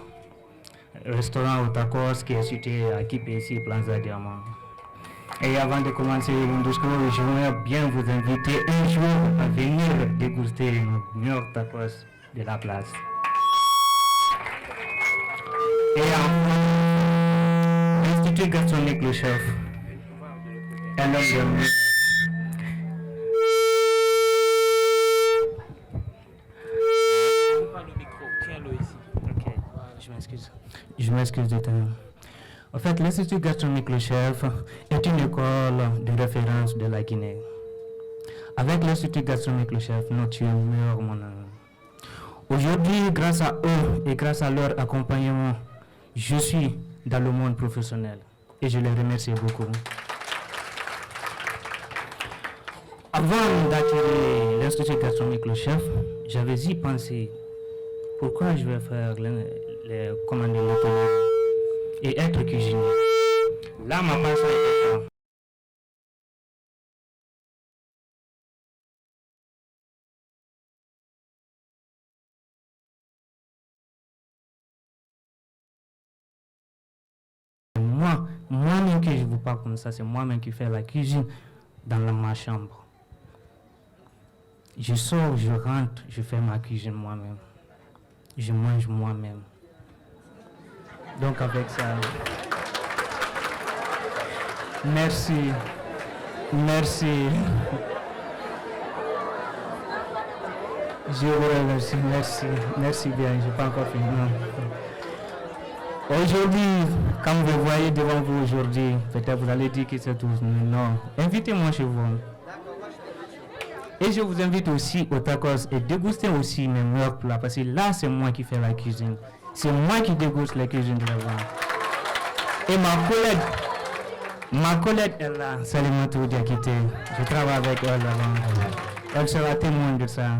restaurant au Tacos qui est situé à Kipesi, Plaza Diamant. Et avant de commencer mon discours, j'aimerais bien vous inviter un jour à venir déguster nos meilleurs tacos de la place. Et enfin, l'Institut gastronomique Le Chef est l'un des meilleurs. Je m'excuse de temps. En fait, l'Institut gastronomique Le Chef est une école de référence de la Guinée. Avec l'Institut gastronomique Le Chef, notre meilleur mon ami. Aujourd'hui, grâce à eux et grâce à leur accompagnement, je suis dans le monde professionnel et je les remercie beaucoup. Avant d'acquérir l'Institut gastronomique Le Chef, j'avais y pensé pourquoi je vais faire les commandes de l'hôtellerie et être cuisinier. Là, ma passion est ça. Moi-même que je vous parle comme ça, c'est moi-même qui fais la cuisine dans ma chambre. Je sors, je rentre, je fais ma cuisine moi-même. Je mange moi-même. Donc avec ça, merci, merci. Je vous remercie, merci bien, je n'ai pas encore fini. Aujourd'hui, comme vous voyez devant vous aujourd'hui, peut-être vous allez dire que c'est tout. Non, invitez-moi chez vous. Et je vous invite aussi au tacos et déguster aussi mes meilleurs plats parce que là, c'est moi qui fais la cuisine. C'est moi qui déguste la cuisine de là-bas. Et ma collègue est là, Salimatou Diakité. Je travaille avec elle là-bas. Elle sera témoin de ça.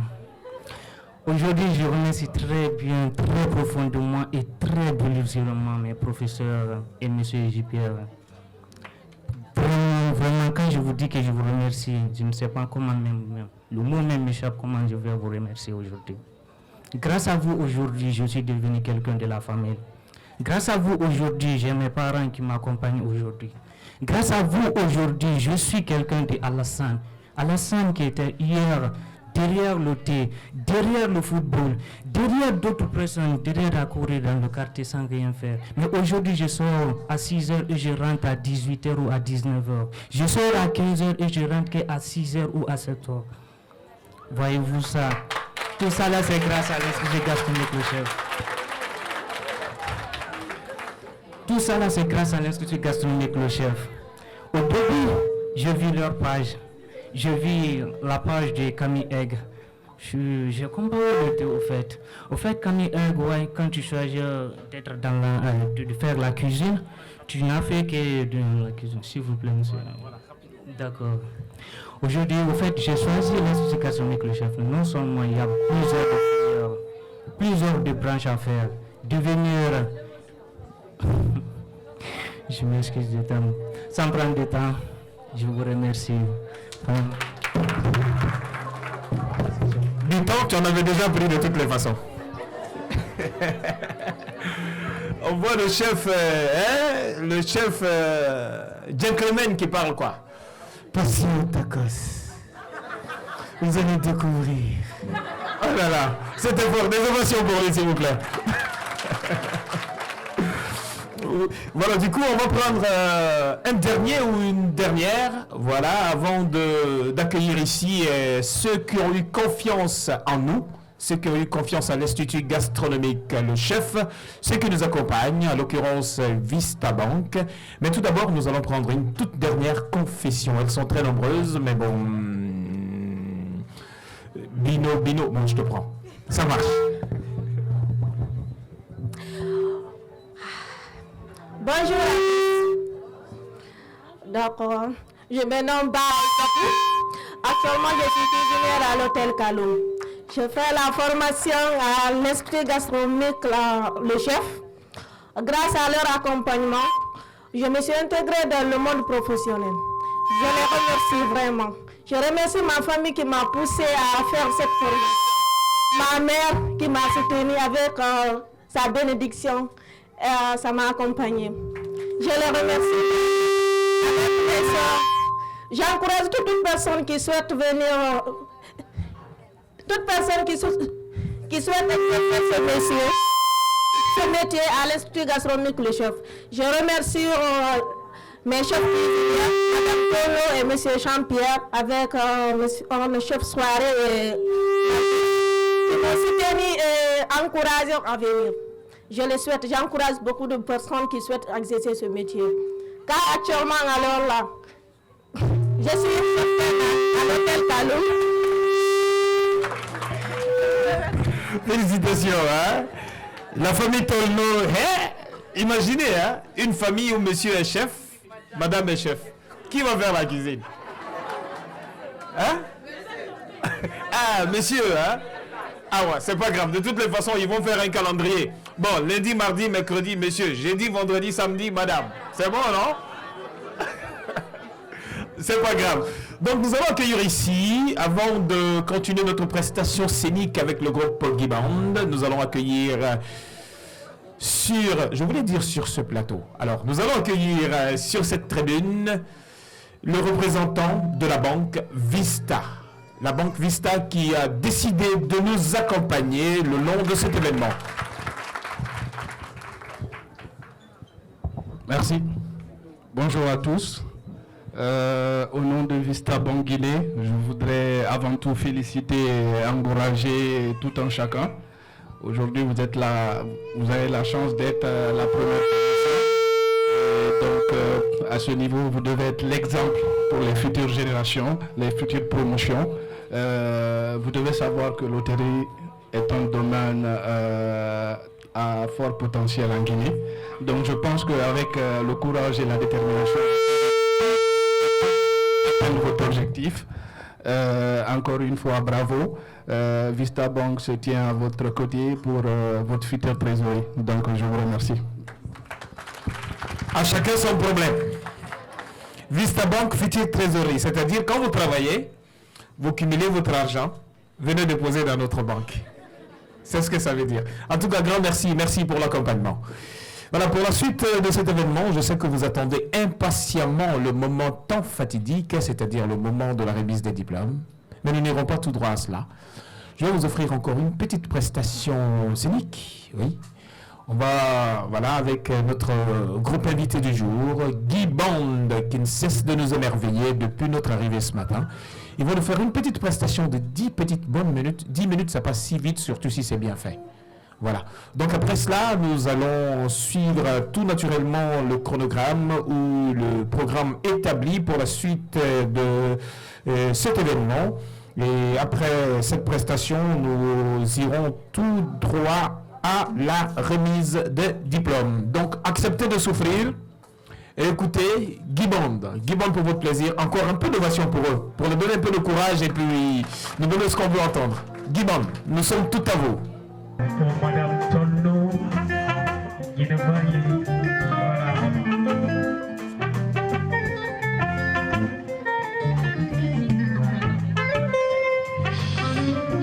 Aujourd'hui, je remercie très bien, très profondément et très délibérément mes professeurs et M. J.Pierre. Vraiment, quand je vous dis que je vous remercie, je ne sais pas comment même, le mot même m'échappe comment je vais vous remercier aujourd'hui. Grâce à vous aujourd'hui, je suis devenu quelqu'un de la famille. Grâce à vous aujourd'hui, j'ai mes parents qui m'accompagnent aujourd'hui. Grâce à vous aujourd'hui, je suis quelqu'un de Alassane. Alassane qui était hier derrière le thé, derrière le football, derrière d'autres personnes, derrière à courir dans le quartier sans rien faire. Mais aujourd'hui, je sors à 6h et je rentre à 18h ou à 19h. Je sors à 15h et je rentre qu'à 6h ou à 7h. Voyez-vous ça? Tout ça là, c'est grâce à l'Institut gastronomique le chef. Tout ça là, c'est grâce à l'Institut gastronomique le chef. Au début, je vis leur page. Je vis la page de Camille Egg. Je comprends le thé au fait. Au fait, Camille Egg, ouais, quand tu choisis d'être dans de faire la cuisine, tu n'as fait que de la cuisine. S'il vous plaît, monsieur. D'accord. Aujourd'hui, au fait, j'ai choisi l'Institut gastronomique le chef. Non seulement il y a plusieurs de branches à faire. Devenir... Je m'excuse du temps. Sans prendre du temps, je vous remercie. Du temps, tu en avais déjà pris de toutes les façons. On voit le chef, gentleman qui parle quoi. Passion tacos. Vous allez découvrir. Oh là là, c'était fort. Des ovations pour lui, s'il vous plaît. Voilà, du coup, on va prendre un dernier ou une dernière, voilà, avant d'accueillir ici ceux qui ont eu confiance en nous, ceux qui ont eu confiance à l'Institut gastronomique, le chef, ceux qui nous accompagnent, à l'occurrence Vista Bank. Mais tout d'abord, nous allons prendre une toute dernière confession. Elles sont très nombreuses, mais bon... Bino, bon, je te prends. Ça marche. Bonjour. D'accord. Je me nomme Ba. Actuellement, je suis cuisinière à l'hôtel Kalou. Je fais la formation à l'Institut gastronomique, le chef. Grâce à leur accompagnement, je me suis intégrée dans le monde professionnel. Je les remercie vraiment. Je remercie ma famille qui m'a poussée à faire cette formation. Ma mère qui m'a soutenue avec sa bénédiction. Ça m'a accompagnée. Je les remercie. J'encourage toute personne qui souhaite venir, toute personne qui souhaite exercer ce métier à l'Institut gastronomique le chef. Je remercie mes chefs cuisiniers, Mme Polo et M. Jean-Pierre, avec le chef soirée qui m'ont soutenu et encouragé à venir. Je le souhaite, j'encourage beaucoup de personnes qui souhaitent exercer ce métier. Car actuellement, alors là, je suis à l'hôtel Kalou. Félicitations, hein? La famille Tolno, hein? Imaginez, hein? Une famille où monsieur est chef, madame est chef. Qui va faire la cuisine? Hein? Ah, monsieur, hein? Ah ouais, c'est pas grave. De toutes les façons, ils vont faire un calendrier. Bon, lundi, mardi, mercredi, monsieur. Jeudi, vendredi, samedi, madame. C'est bon, non? C'est pas grave. Donc, nous allons accueillir ici, avant de continuer notre prestation scénique avec le groupe Poggy Band, nous allons accueillir je voulais dire sur ce plateau. Alors, nous allons accueillir sur cette tribune le représentant de la banque Vista. La banque Vista qui a décidé de nous accompagner le long de cet événement. Merci. Bonjour à tous. Au nom de Vista Bank Guinée, je voudrais avant tout féliciter et encourager tout un chacun. Aujourd'hui, vous êtes là, vous avez la chance d'être la première promotion. Donc, à ce niveau, vous devez être l'exemple pour les futures générations, les futures promotions. Vous devez savoir que l'hôtellerie est un domaine à fort potentiel en Guinée. Donc, je pense qu'avec le courage et la détermination, atteindre votre objectif. Encore une fois, bravo. Vista Bank se tient à votre côté pour votre future trésorerie. Donc, je vous remercie. À chacun son problème. Vista Bank, future trésorerie. C'est-à-dire, quand vous travaillez, vous cumulez votre argent, venez déposer dans notre banque. C'est ce que ça veut dire. En tout cas, grand merci. Merci pour l'accompagnement. Voilà, pour la suite de cet événement, je sais que vous attendez impatiemment le moment tant fatidique, c'est-à-dire le moment de la remise des diplômes. Mais nous n'irons pas tout droit à cela. Je vais vous offrir encore une petite prestation scénique, oui. On va, voilà, avec notre groupe invité du jour, Guy Bond, qui ne cesse de nous émerveiller depuis notre arrivée ce matin. Ils vont nous faire une petite prestation de 10 petites bonnes minutes. 10 minutes, ça passe si vite, surtout si c'est bien fait. Voilà. Donc après cela, nous allons suivre tout naturellement le chronogramme ou le programme établi pour la suite de cet événement. Et après cette prestation, nous irons tout droit à la remise des diplômes. Donc, acceptez de souffrir et écoutez Guy Bond. Guy Bond pour votre plaisir. Encore un peu d'ovation pour eux, pour leur donner un peu de courage et puis nous donner ce qu'on veut entendre. Guy Bond, nous sommes tout à vous. Madame Tonno,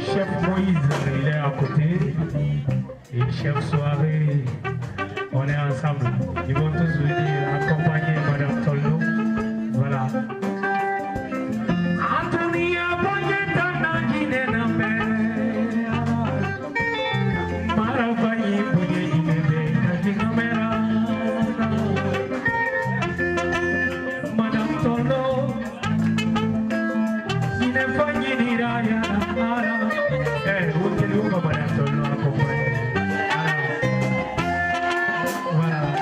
Chef Moïse, il est à côté. Et chef soirée, on est ensemble. Ils vont tous venir accompagner Madame Tolno. Voilà. Antonia Boyetana Guinée-Namé. Marabaye Boyet-Guinée, Guinée-Namera. Madame Tolno. Guinée-Faye-Niraya. Eh, vous êtes où, Madame Tolno, accompagner? Madame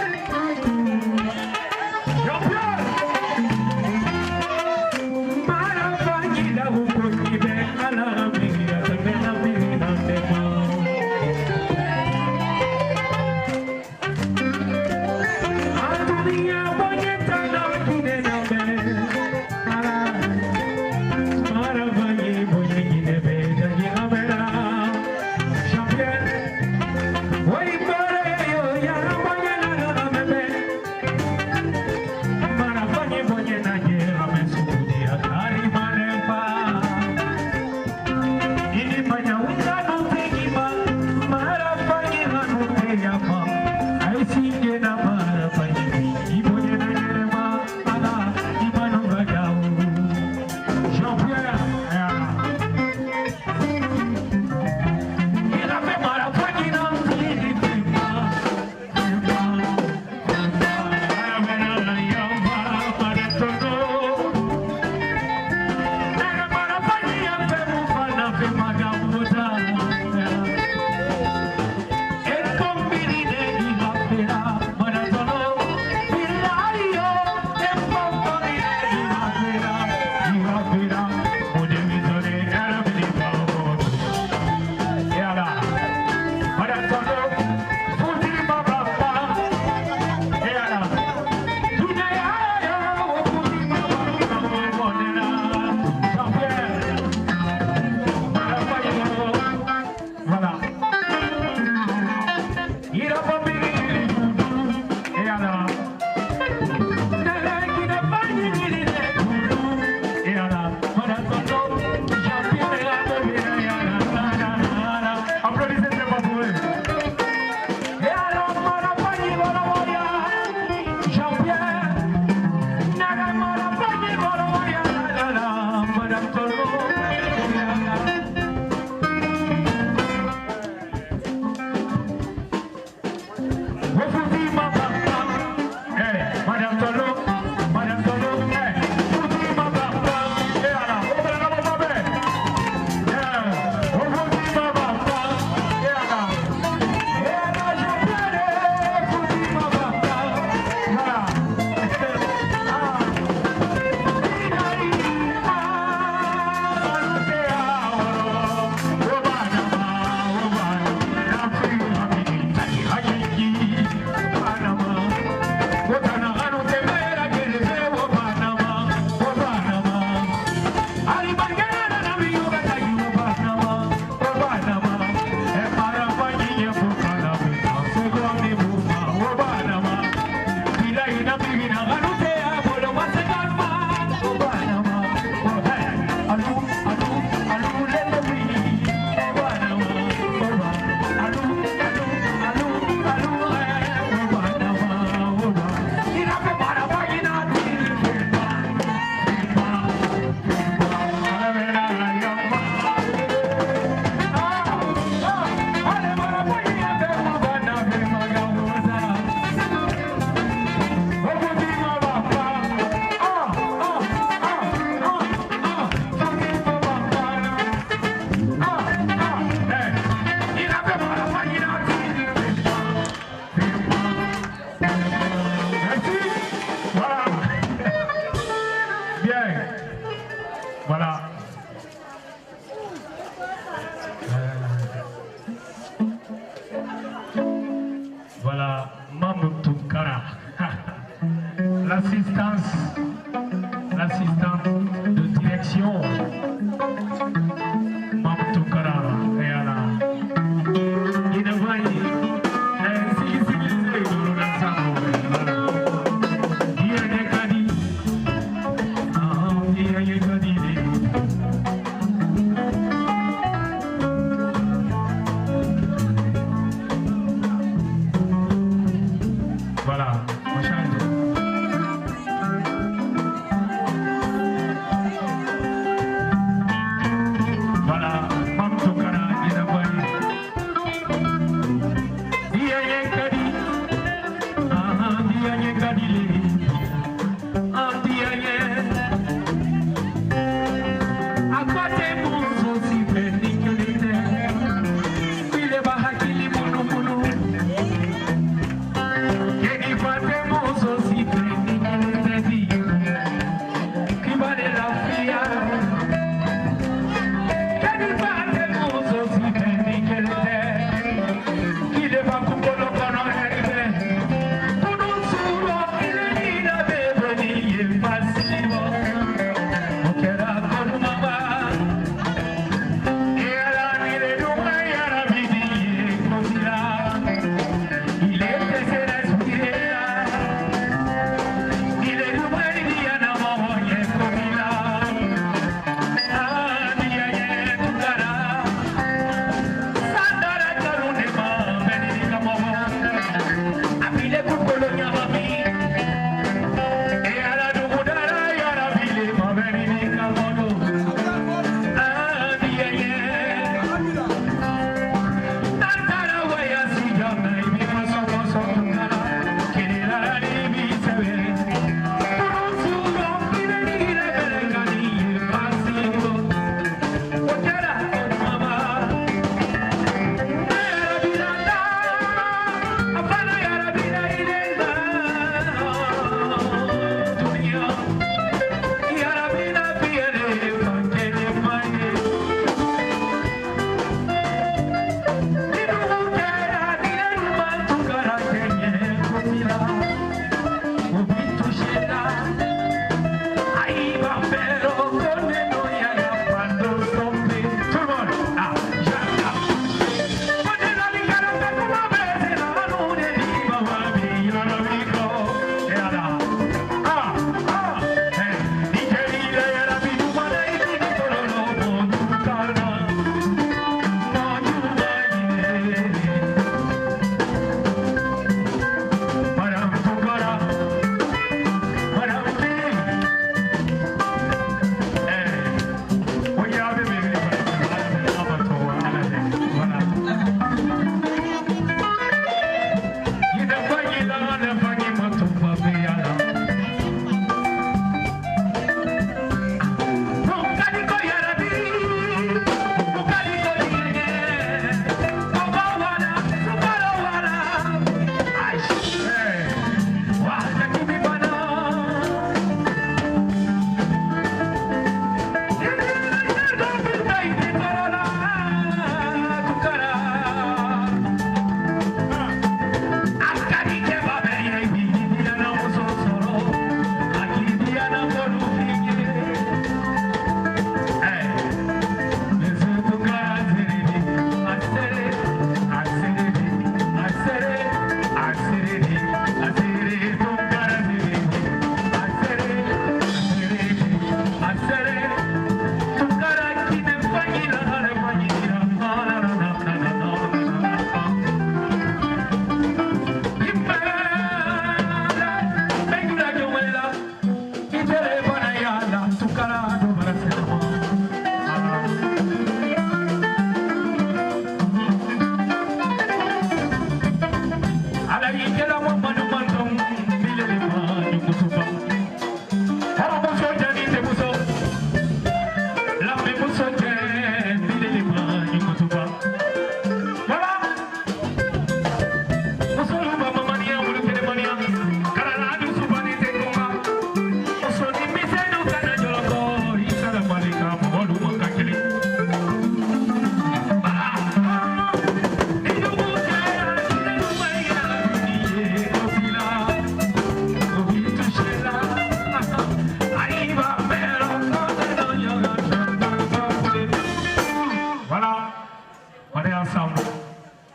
On est ensemble.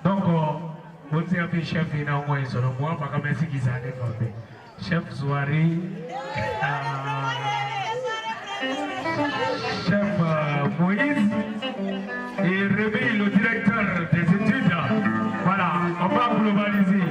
Donc, on dit un peu chef, il y a au moins sur le mois, parce que merci qu'ils allaient voter. Chef soirée, chef Moïse et Rémi, le directeur des études. Voilà, on va globaliser.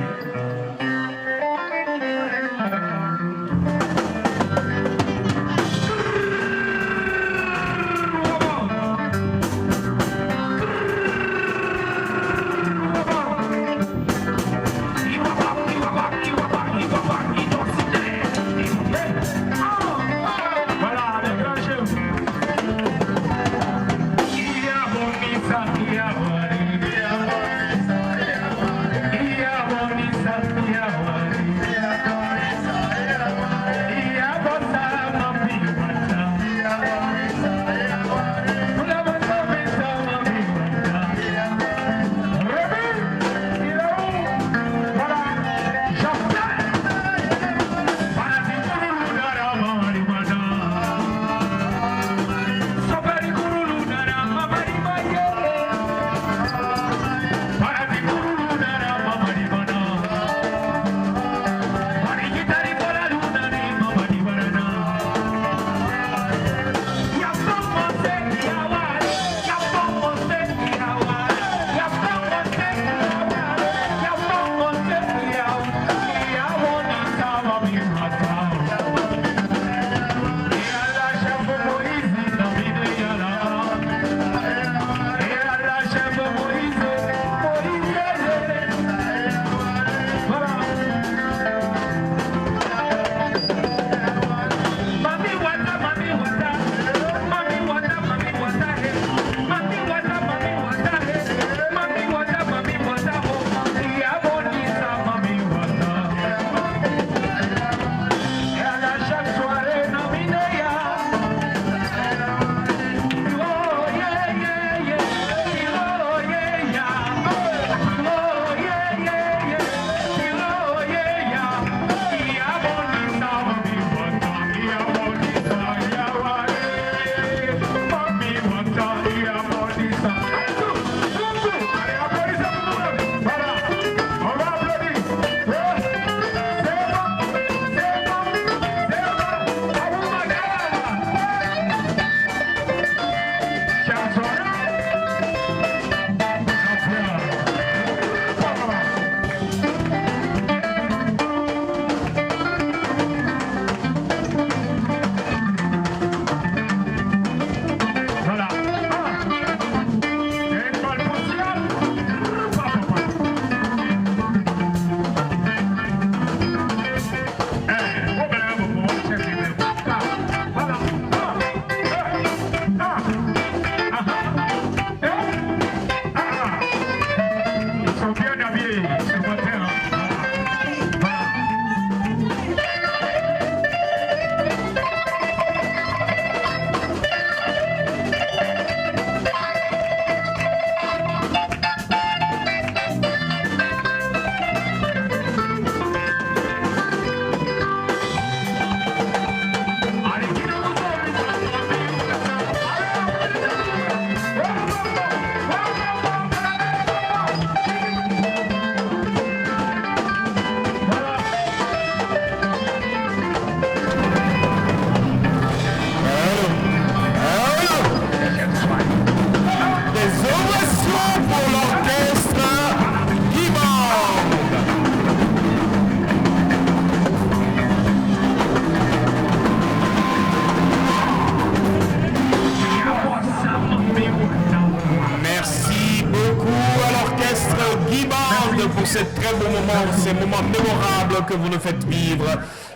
pour ces très beaux moments, ces moments mémorables que vous nous faites vivre.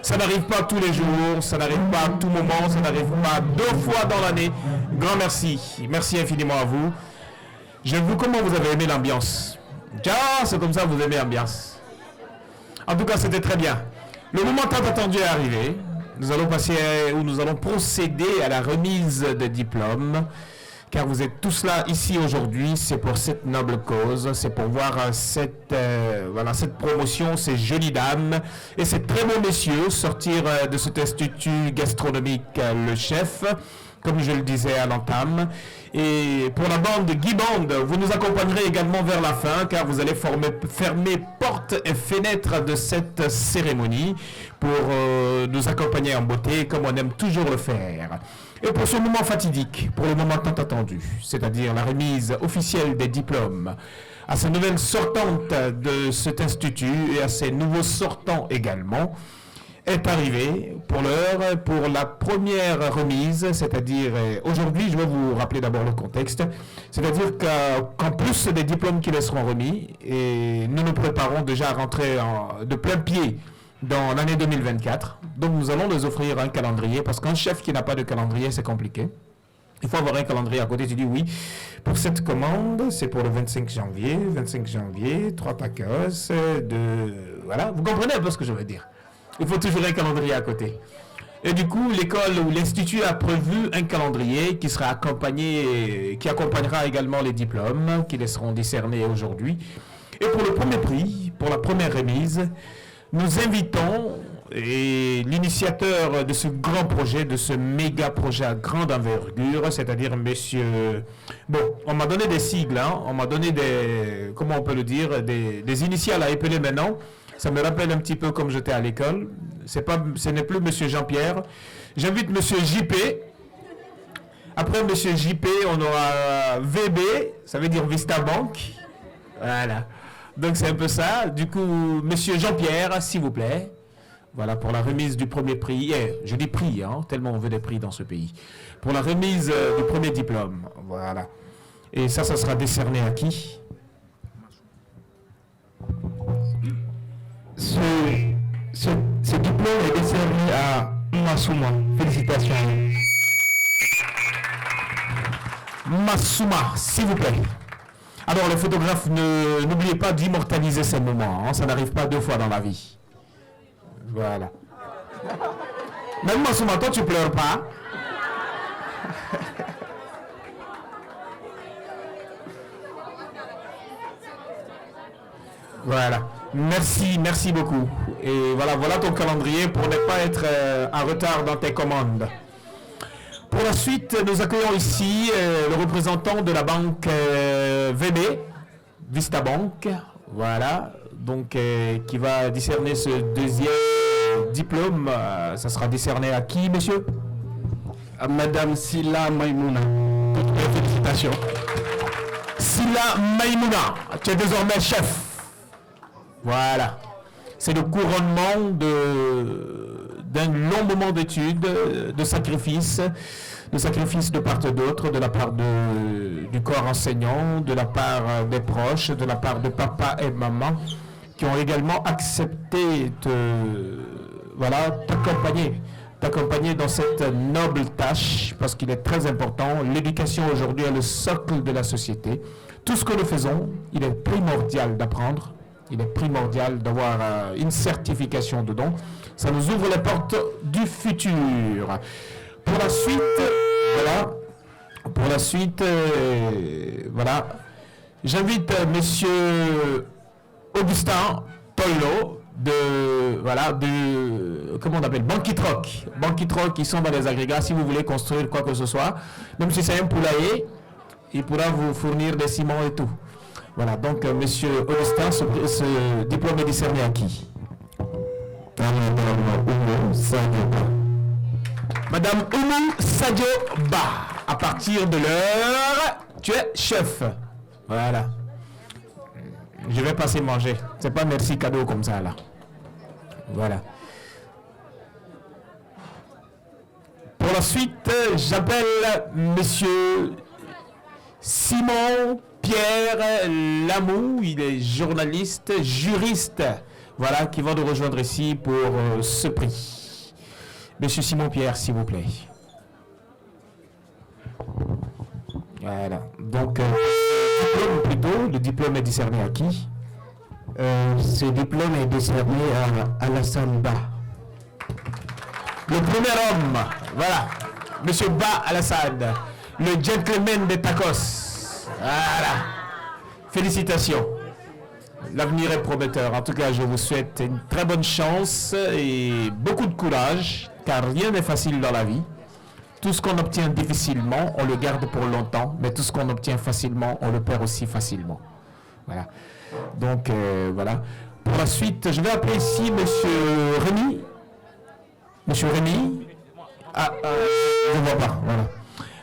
Ça n'arrive pas tous les jours, ça n'arrive pas à tout moment, ça n'arrive pas 2 fois dans l'année. Grand merci. Merci infiniment à vous. J'aime vous comment vous avez aimé l'ambiance. Ah, c'est comme ça que vous aimez l'ambiance. En tout cas, c'était très bien. Le moment tant attendu est arrivé. Nous allons passer, ou nous allons procéder à la remise des diplômes. Car vous êtes tous là ici aujourd'hui, c'est pour cette noble cause, c'est pour voir cette promotion, ces jolies dames et ces très beaux messieurs sortir de cet institut gastronomique Le Chef comme je le disais à l'entame. Et pour la bande Guy Band, vous nous accompagnerez également vers la fin, car vous allez fermer portes et fenêtres de cette cérémonie pour nous accompagner en beauté, comme on aime toujours le faire. Et pour ce moment fatidique, pour le moment tant attendu, c'est-à-dire la remise officielle des diplômes à ces nouvelles sortantes de cet institut et à ces nouveaux sortants également, est arrivé pour l'heure pour la première remise, c'est-à-dire aujourd'hui, je vais vous rappeler d'abord le contexte, c'est-à-dire qu'en plus des diplômes qui les seront remis, et nous nous préparons déjà à rentrer de plein pied dans l'année 2024, donc nous allons les offrir un calendrier, parce qu'un chef qui n'a pas de calendrier, c'est compliqué. Il faut avoir un calendrier à côté. Tu dis oui, pour cette commande, c'est pour le 25 janvier, 3 tacos, voilà, vous comprenez un peu ce que je veux dire. Il faut toujours un calendrier à côté. Et du coup, l'école ou l'institut a prévu un calendrier qui sera accompagné, qui accompagnera également les diplômes qui les seront décernés aujourd'hui. Et pour le premier prix, pour la première remise, nous invitons l'initiateur de ce grand projet, de ce méga projet à grande envergure, c'est-à-dire monsieur... Bon, on m'a donné des sigles, hein, on m'a donné des... Comment on peut le dire, des initiales à épeler maintenant. Ça me rappelle un petit peu comme j'étais à l'école. Ce n'est plus monsieur Jean-Pierre. J'invite monsieur JP. Après monsieur JP, on aura VB, ça veut dire Vista Bank. Voilà. Donc c'est un peu ça. Du coup, monsieur Jean-Pierre, s'il vous plaît. Voilà, pour la remise du premier prix. Je dis prix, hein, tellement on veut des prix dans ce pays. Pour la remise du premier diplôme. Voilà. Et ça sera décerné à qui? Ce diplôme est décerné à Massouma. Félicitations. Massouma, s'il vous plaît. Alors, les photographes, n'oubliez pas d'immortaliser ces moments. Hein, ça n'arrive pas 2 fois dans la vie. Voilà. Même Massouma, toi, tu pleures pas. Voilà. Merci beaucoup. Et voilà ton calendrier pour ne pas être en retard dans tes commandes. Pour la suite, nous accueillons ici le représentant de la banque VB, Vista Bank, voilà, donc qui va décerner ce deuxième diplôme. Ça sera décerné à qui, monsieur? À Madame Silla Maïmouna. Toutes mes félicitations. Silla Maïmouna, tu es désormais chef. Voilà. C'est le couronnement d'un long moment d'études, de sacrifice de part et d'autre, de la part du corps enseignant, de la part des proches, de la part de papa et maman, qui ont également accepté t'accompagner dans cette noble tâche, parce qu'il est très important. L'éducation aujourd'hui est le socle de la société. Tout ce que nous faisons, il est primordial d'apprendre. Il est primordial d'avoir une certification dedans. Ça nous ouvre les portes du futur. Pour la suite, voilà. J'invite monsieur Augustin Tollo comment on appelle, Banquitroc. Banquitroc, ils sont dans les agrégats. Si vous voulez construire quoi que ce soit, même si c'est un poulailler, il pourra vous fournir des ciments et tout. Voilà, donc monsieur Augustin, ce diplôme est décerné à qui? Madame Oumou Sadio Ba. À partir de l'heure, tu es chef. Voilà. Je vais passer manger. C'est pas merci cadeau comme ça là. Voilà. Pour la suite, j'appelle monsieur Simon Pierre Lamou, il est journaliste, juriste, voilà, qui va nous rejoindre ici pour ce prix. Monsieur Simon Pierre, s'il vous plaît. Voilà, donc, le diplôme est décerné à qui? Ce diplôme est décerné à Alassane Ba. Le premier homme, voilà, monsieur Ba Alassane, le gentleman des tacos. Voilà. Félicitations. L'avenir est prometteur. En tout cas, je vous souhaite une très bonne chance et beaucoup de courage, car rien n'est facile dans la vie. Tout ce qu'on obtient difficilement, on le garde pour longtemps, mais tout ce qu'on obtient facilement, on le perd aussi facilement. Voilà. Donc, voilà. Pour la suite, je vais appeler ici Monsieur Rémi. Monsieur Rémi. Je ne vois pas. Voilà.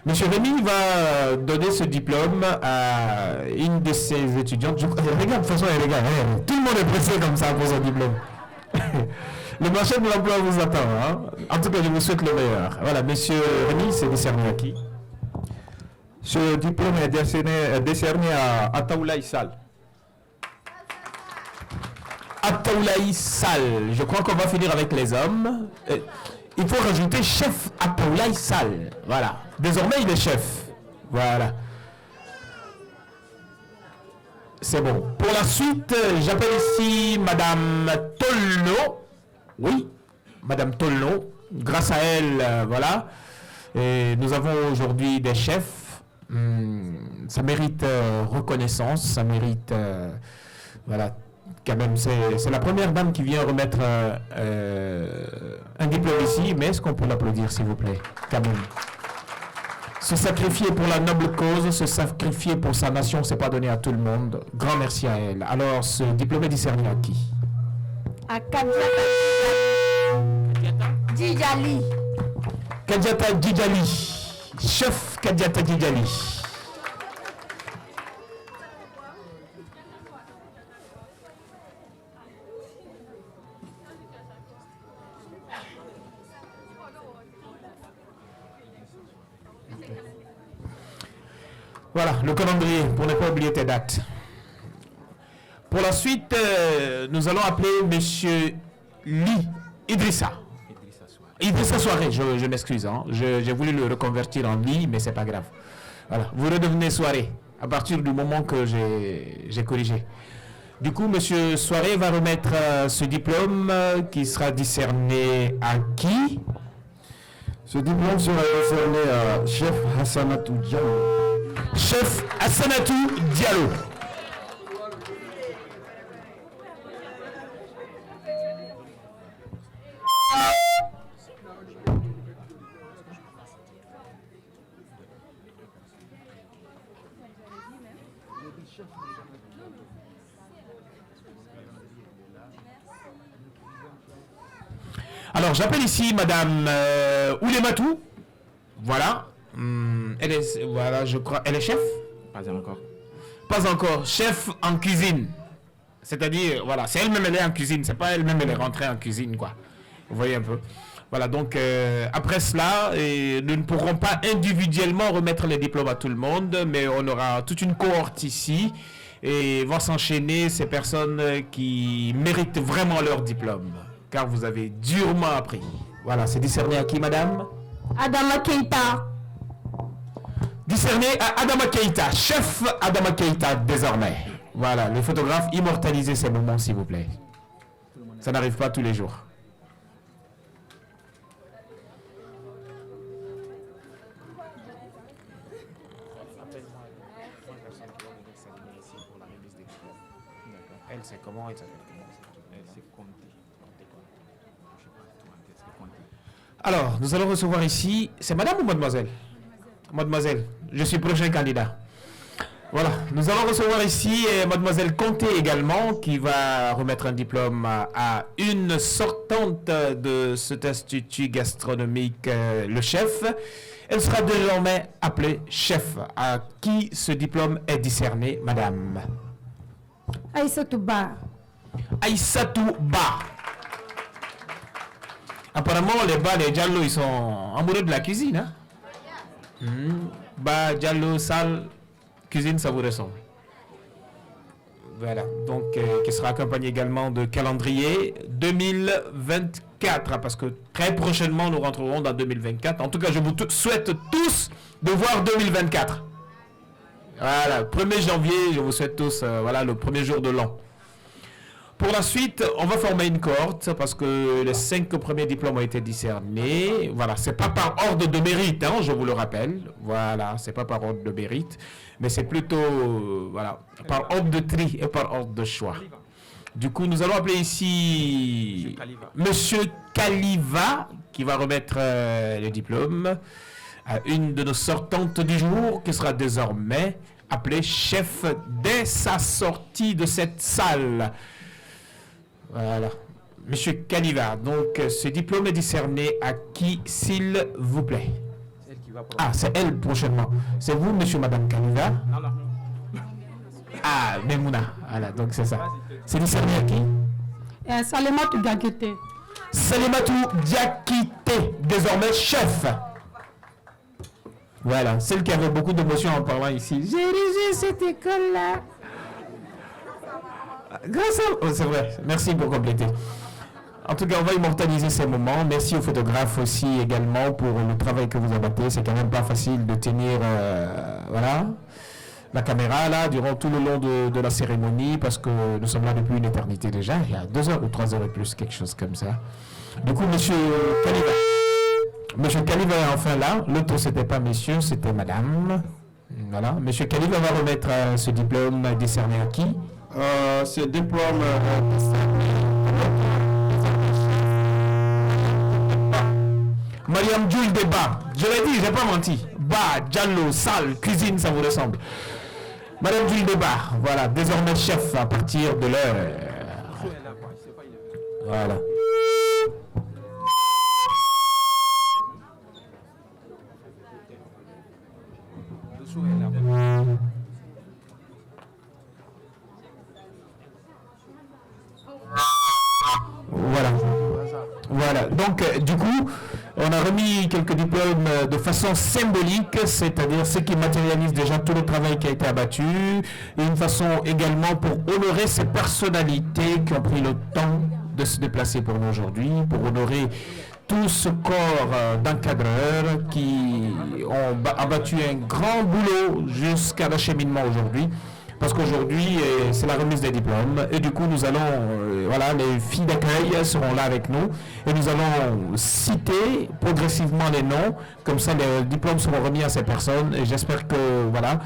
Monsieur Rémi va donner ce diplôme à une de ses étudiantes. Regarde, de toute façon, les gars, tout le monde est pressé comme ça pour son diplôme. Le marché de l'emploi vous attend. Hein? En tout cas, je vous souhaite le meilleur. Voilà, Monsieur Rémi, c'est décerné à qui? Ce diplôme est décerné à Ataoulaye Sall. Ataoulaye Sall. Je crois qu'on va finir avec les hommes. Il faut rajouter chef Ataoulaye Sall. Voilà. Désormais, il est chef. Voilà. C'est bon. Pour la suite, j'appelle ici Madame Tolno. Oui, Madame Tolno. Grâce à elle, voilà. Et nous avons aujourd'hui des chefs. Ça mérite reconnaissance. Ça mérite... voilà. Quand même, c'est la première dame qui vient remettre un diplôme ici. Mais est-ce qu'on peut l'applaudir, s'il vous plaît? Quand même. Se sacrifier pour la noble cause, se sacrifier pour sa nation, c'est pas donné à tout le monde. Grand merci à elle. Alors, ce diplôme est discerné à qui? À Kadiata Djidjali. Kadiata Djidjali. Chef Kadiata Djidjali. Voilà, le calendrier, pour ne pas oublier tes dates. Pour la suite, nous allons appeler Monsieur Li Idrissa. Idrissa Soirée, je m'excuse. Hein. J'ai voulu le reconvertir en Li, mais c'est pas grave. Voilà, vous redevenez Soirée à partir du moment que j'ai corrigé. Du coup, Monsieur Soirée va remettre ce diplôme qui sera discerné à qui? Ce diplôme sera décerné à Chef Hassanatou Diallo. Chef Hassanatou Diallo. Alors, j'appelle ici Madame Oulematou. Voilà. Elle est, voilà, je crois, elle est chef? Pas encore. Pas encore. Chef en cuisine. C'est-à-dire, voilà, c'est elle-même, elle est en cuisine. C'est pas elle-même, elle est rentrée en cuisine, quoi. Vous voyez un peu. Voilà, donc, après cela, nous ne pourrons pas individuellement remettre les diplômes à tout le monde, mais on aura toute une cohorte ici et vont s'enchaîner ces personnes qui méritent vraiment leur diplôme, car vous avez durement appris. Voilà, c'est discerné à qui, madame? Adama Keita. Discerné à Adama Keita, chef Adama Keita désormais. Voilà, les photographes, immortalisez ces moments s'il vous plaît. Ça n'arrive pas tous les jours. Elle, c'est comment? Elle s'appelle comment? Alors, nous allons recevoir ici, c'est madame ou mademoiselle? Mademoiselle, je suis prochain candidat. Voilà, nous allons recevoir ici mademoiselle Conté également, qui va remettre un diplôme à une sortante de cet institut gastronomique, le chef. Elle sera désormais appelée chef. À qui ce diplôme est discerné, madame? Aïssatou Ba. Aïssatou Ba. Apparemment, les Ba, les Diallo, ils sont amoureux de la cuisine. Hein? Ba, Diallo, Sall, cuisine, ça vous ressemble. Voilà, donc qui sera accompagné également de calendrier 2024, hein, parce que très prochainement, nous rentrerons dans 2024. En tout cas, je vous souhaite tous de voir 2024. Voilà, 1er janvier, je vous souhaite tous, voilà, le premier jour de l'an. Pour la suite, on va former une cohorte parce que les 5 premiers diplômes ont été discernés. Voilà, c'est pas par ordre de mérite, hein, je vous le rappelle. Voilà, c'est pas par ordre de mérite, mais c'est plutôt, voilà, par ordre de tri et par ordre de choix. Du coup, nous allons appeler ici Monsieur Kaliva qui va remettre le diplôme à une de nos sortantes du jour qui sera désormais appelée chef dès sa sortie de cette salle. Voilà. Monsieur Caliva, donc ce diplôme est décerné à qui, s'il vous plaît? Ah, c'est elle prochainement. C'est vous, monsieur, madame Caliva? Non. Ah, Memouna. Voilà, donc c'est ça. C'est décerné à qui? Salematou Diakité. Salematou Diakité, désormais chef. Voilà, celle qui avait beaucoup d'émotions en parlant ici. J'ai dirigé cette école-là. Grâce à... Oh, c'est vrai, merci pour compléter. En tout cas, on va immortaliser ces moments. Merci aux photographes aussi également pour le travail que vous abattez. C'est quand même pas facile de tenir voilà, la caméra là durant tout le long de la cérémonie parce que nous sommes là depuis une éternité déjà. Il y a 2 heures ou 3 heures et plus, quelque chose comme ça. Du coup, monsieur Caliva. Monsieur Caliva est enfin là. L'autre, c'était pas monsieur, c'était madame. Voilà. Monsieur Caliva va remettre ce diplôme décerné à qui? Ce diplôme Mariam Jules de Ba, je l'ai dit, j'ai pas menti. Ba, Diallo, salle, cuisine, ça vous ressemble. Mariam Jules de Ba, voilà, désormais chef à partir de l'heure. Voilà. Voilà. Voilà. Donc, du coup, on a remis quelques diplômes de façon symbolique, c'est-à-dire ce qui matérialise déjà tout le travail qui a été abattu, et une façon également pour honorer ces personnalités qui ont pris le temps de se déplacer pour nous aujourd'hui, pour honorer tout ce corps d'encadreurs qui ont abattu un grand boulot jusqu'à l'acheminement aujourd'hui. Parce qu'aujourd'hui, c'est la remise des diplômes. Et du coup, nous allons, voilà, les filles d'accueil seront là avec nous. Et nous allons citer progressivement les noms. Comme ça, les diplômes seront remis à ces personnes. Et j'espère que, voilà,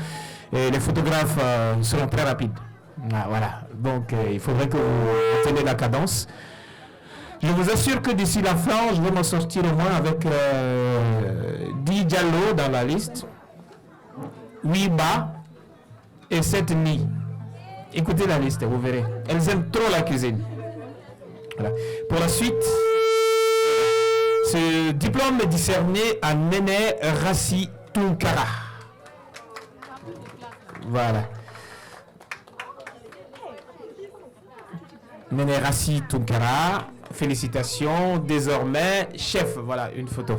et les photographes seront très rapides. Ah, voilà. Donc, il faudrait que vous teniez la cadence. Je vous assure que d'ici la fin, je vais m'en sortir au moins avec 10 Diallo dans la liste. 8 Ba. Et 7 nids. Écoutez la liste, vous verrez. Elles aiment trop la cuisine. Voilà. Pour la suite, ce diplôme est décerné à Nene Rassi Tunkara. Voilà. Nene Rassi Tunkara, félicitations. Désormais, chef. Voilà, une photo.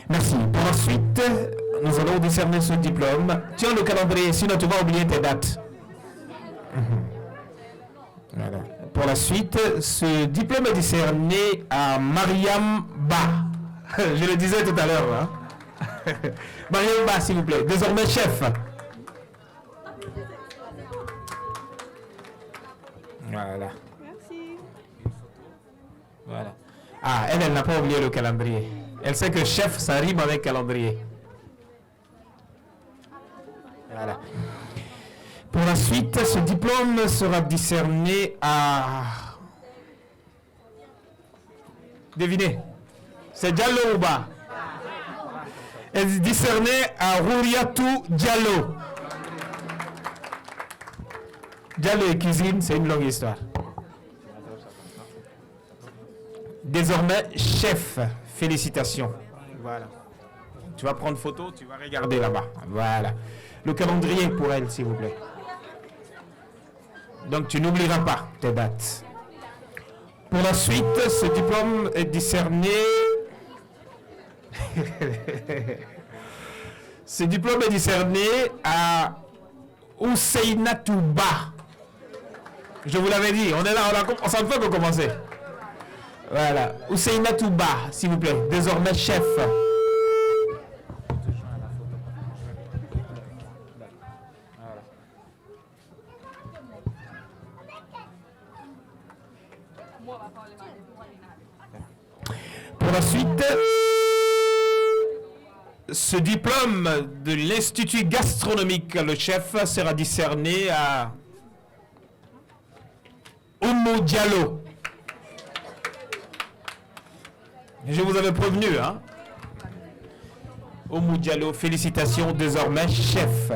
Merci. Pour la suite, nous allons décerner ce diplôme. Tiens le calendrier, sinon tu vas oublier tes dates. Voilà. Pour la suite, ce diplôme est décerné à Mariam Ba. Je le disais tout à l'heure. Hein? Mariam Ba, s'il vous plaît. Désormais chef. Voilà. Merci. Voilà. Ah, elle n'a pas oublié le calendrier. Elle sait que chef, ça rime avec calendrier. Voilà. Pour la suite, ce diplôme sera décerné à... Devinez. C'est Diallo ou Ba? Elle est décernée à Rouriatou Diallo. Diallo et cuisine, c'est une longue histoire. Désormais, chef. Félicitations. Voilà. Tu vas prendre photo, tu vas regarder là-bas. Voilà. Le calendrier pour elle, s'il vous plaît. Donc, tu n'oublieras pas tes dates. Pour la suite, ce diplôme est décerné... ce diplôme est décerné à Ousseinatou Ba. Je vous l'avais dit, on est là, ça ne fait que commencer. Voilà. Ousseinatou Ba, s'il vous plaît. Désormais chef. Pour la suite, ce diplôme de l'Institut gastronomique, le chef, sera décerné à Oumou Diallo. Je vous avais prévenu, hein. Oumou Diallo, félicitations, désormais chef.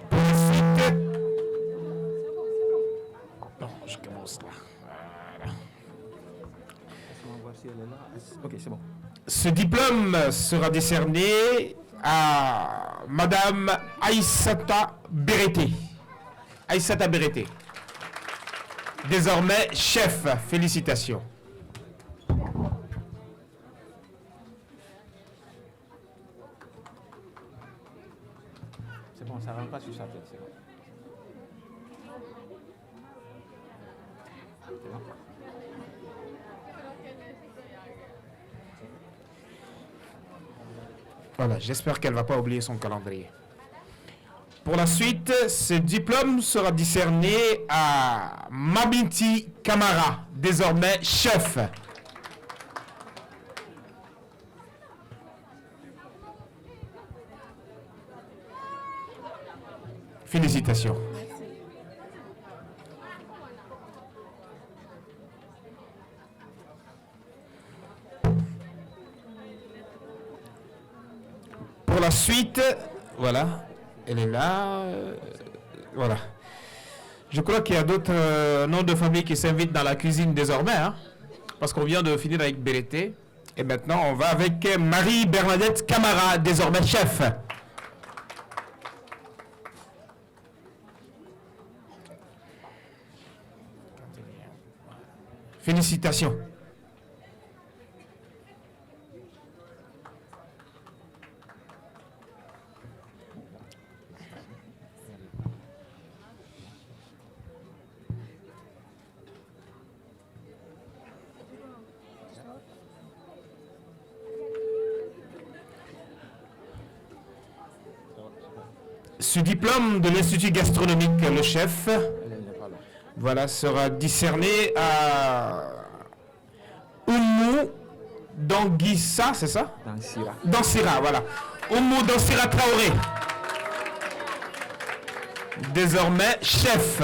Pour la suite... Non, je commence là. Voilà. Ok, c'est bon. Ce diplôme sera décerné à Madame Aïssata Bérété. Aïssata Bérété. Désormais chef. Félicitations. C'est bon, ça ne rentre pas sur sa tête, c'est bon. C'est bon. Voilà, j'espère qu'elle ne va pas oublier son calendrier. Pour la suite, ce diplôme sera décerné à Mabinti Kamara, désormais chef. Félicitations. Pour la suite, voilà, elle est là, voilà. Je crois qu'il y a d'autres noms de famille qui s'invitent dans la cuisine désormais, hein, parce qu'on vient de finir avec Bérété, et maintenant on va avec Marie-Bernadette Camara, désormais chef. Félicitations. Ce diplôme de l'Institut gastronomique, le chef, voilà, sera décerné à Oumou Danguissa, c'est ça? Dansira. Dansira, voilà. Oumou Dansira Traoré. Désormais chef.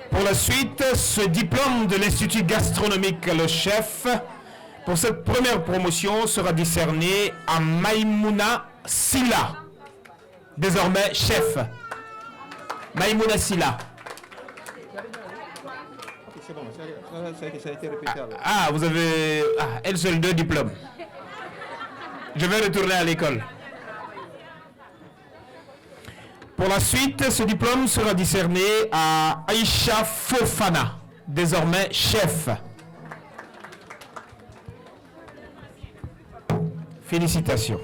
Pour la suite, ce diplôme de l'Institut gastronomique, le chef, pour cette première promotion, sera décerné à Maïmouna Silla, désormais chef. Maïmouna Silla. C'est bon, ça a été répété alors. Ah, vous avez... Ah, elle seule 2 diplômes. Je vais retourner à l'école. Pour la suite, ce diplôme sera décerné à Aïcha Fofana, désormais chef. Félicitations.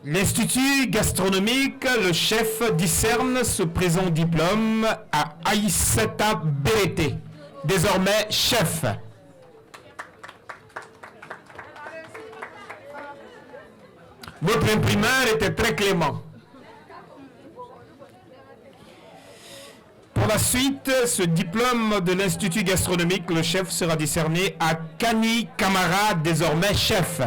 L'Institut gastronomique, le chef décerne ce présent diplôme à Aïssata Bérété, désormais chef. Votre imprimeur était très clément. Pour la suite, ce diplôme de l'Institut gastronomique, le chef sera décerné à Kani Kamara, désormais chef.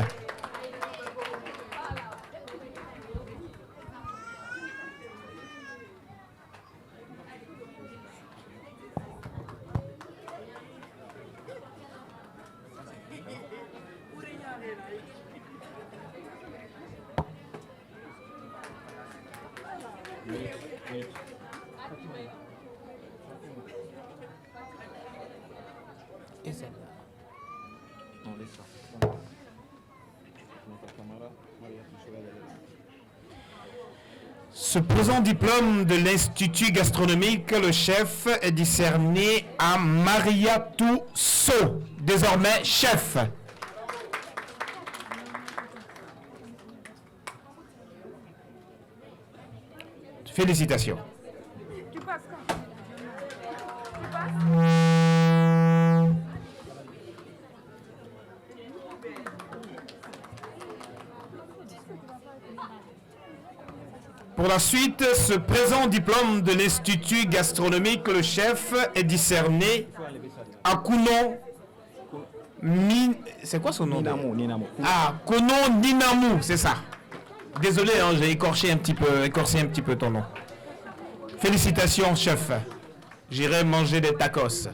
Ce présent diplôme de l'Institut gastronomique, le chef, est décerné à Mariatou So, désormais chef. Félicitations. Pour la suite, ce présent diplôme de l'Institut gastronomique, le chef est décerné à Kounon. C'est quoi son nom? Ninamo. Ah, Kounon Ninamou, c'est ça. Désolé, hein, j'ai écorché un petit peu ton nom. Félicitations, chef. J'irai manger des tacos.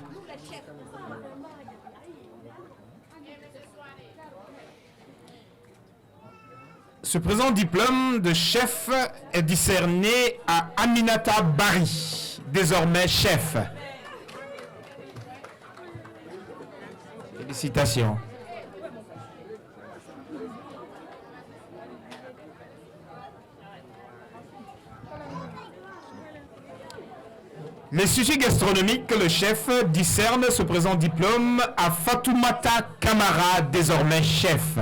Ce présent diplôme de chef est décerné à Aminata Bari, désormais chef. Félicitations. L'Institut gastronomique, le chef, décerne ce présent diplôme à Fatoumata Kamara, désormais chef.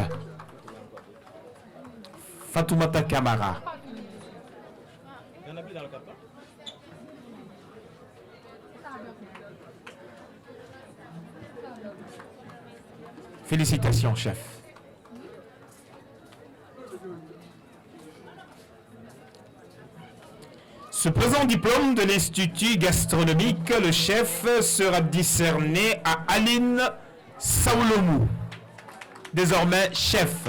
Fatoumata Kamara. Félicitations, chef. Ce présent diplôme de l'Institut gastronomique, le chef, sera décerné à Aline Saoulomou, désormais chef.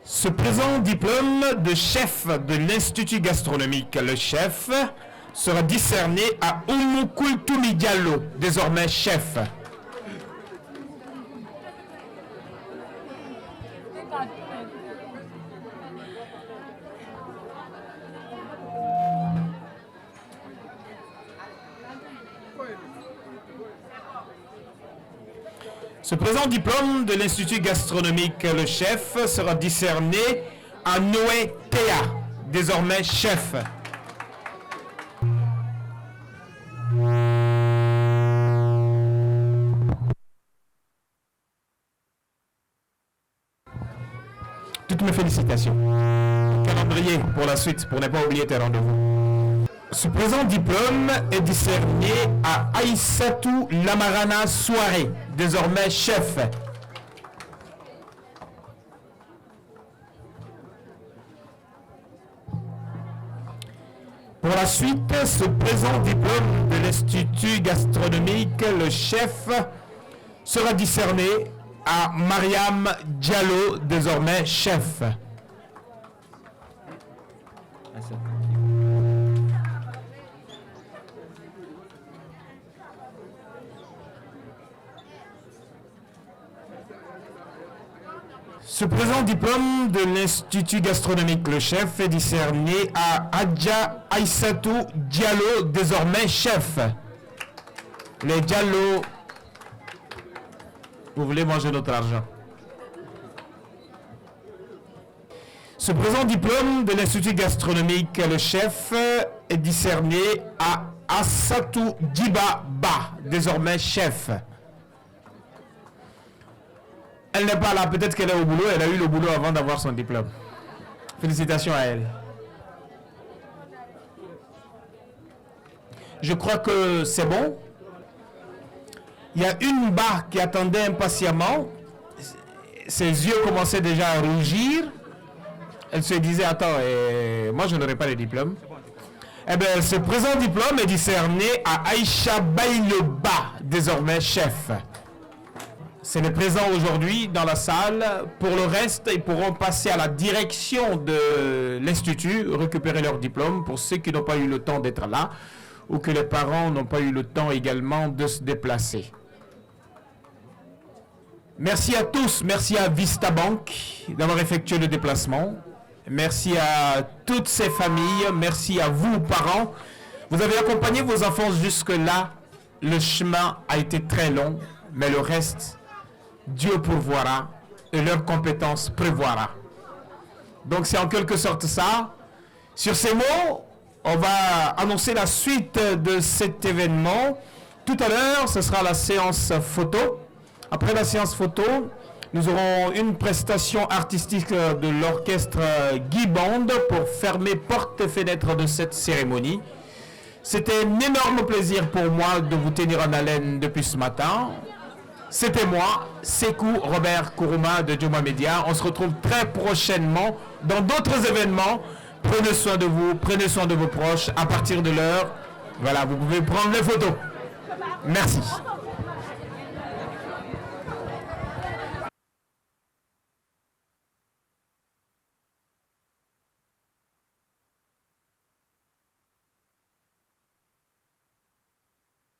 Ce présent diplôme de chef de l'Institut gastronomique, le chef, sera décerné à Oumou Koultoumi Diallo, désormais chef. Ce présent diplôme de l'Institut gastronomique, le chef, sera décerné à Noé Théa, désormais chef. Toutes mes félicitations. Calendrier pour la suite, pour ne pas oublier tes rendez-vous. Ce présent diplôme est décerné à Aïssatou Lamarana Soirée, désormais chef. Pour la suite, ce présent diplôme de l'Institut gastronomique, le chef, sera décerné à Mariam Diallo, désormais chef. Ce présent diplôme de l'Institut gastronomique, le chef, est décerné à Adja Aïssatou Diallo, désormais chef. Les Diallo, vous voulez manger notre argent. Ce présent diplôme de l'Institut gastronomique, le chef, est décerné à Assatou Diba Ba, désormais chef. Elle n'est pas là, peut-être qu'elle est au boulot, elle a eu le boulot avant d'avoir son diplôme. Félicitations à elle. Je crois que c'est bon. Il y a une barre qui attendait impatiemment. Ses yeux commençaient déjà à rougir. Elle se disait, attends, moi je n'aurai pas de diplôme. Eh bien, ce présent diplôme est décerné à Aïcha Baïleba, désormais chef. C'est le présent aujourd'hui dans la salle. Pour le reste, ils pourront passer à la direction de l'Institut, récupérer leur diplôme pour ceux qui n'ont pas eu le temps d'être là ou que les parents n'ont pas eu le temps également de se déplacer. Merci à tous, merci à Vista Bank d'avoir effectué le déplacement. Merci à toutes ces familles, merci à vous parents. Vous avez accompagné vos enfants jusque-là. Le chemin a été très long, mais le reste, Dieu pourvoira et leurs compétences prévoira. Donc c'est en quelque sorte ça. Sur ces mots, on va annoncer la suite de cet événement. Tout à l'heure, ce sera la séance photo. Après la séance photo, nous aurons une prestation artistique de l'orchestre Guy Band pour fermer portes et fenêtres de cette cérémonie. C'était un énorme plaisir pour moi de vous tenir en haleine depuis ce matin. C'était moi, Sekou Robert Kourouma de Joma Media. On se retrouve très prochainement dans d'autres événements. Prenez soin de vous, prenez soin de vos proches. À partir de l'heure, voilà, vous pouvez prendre les photos. Merci.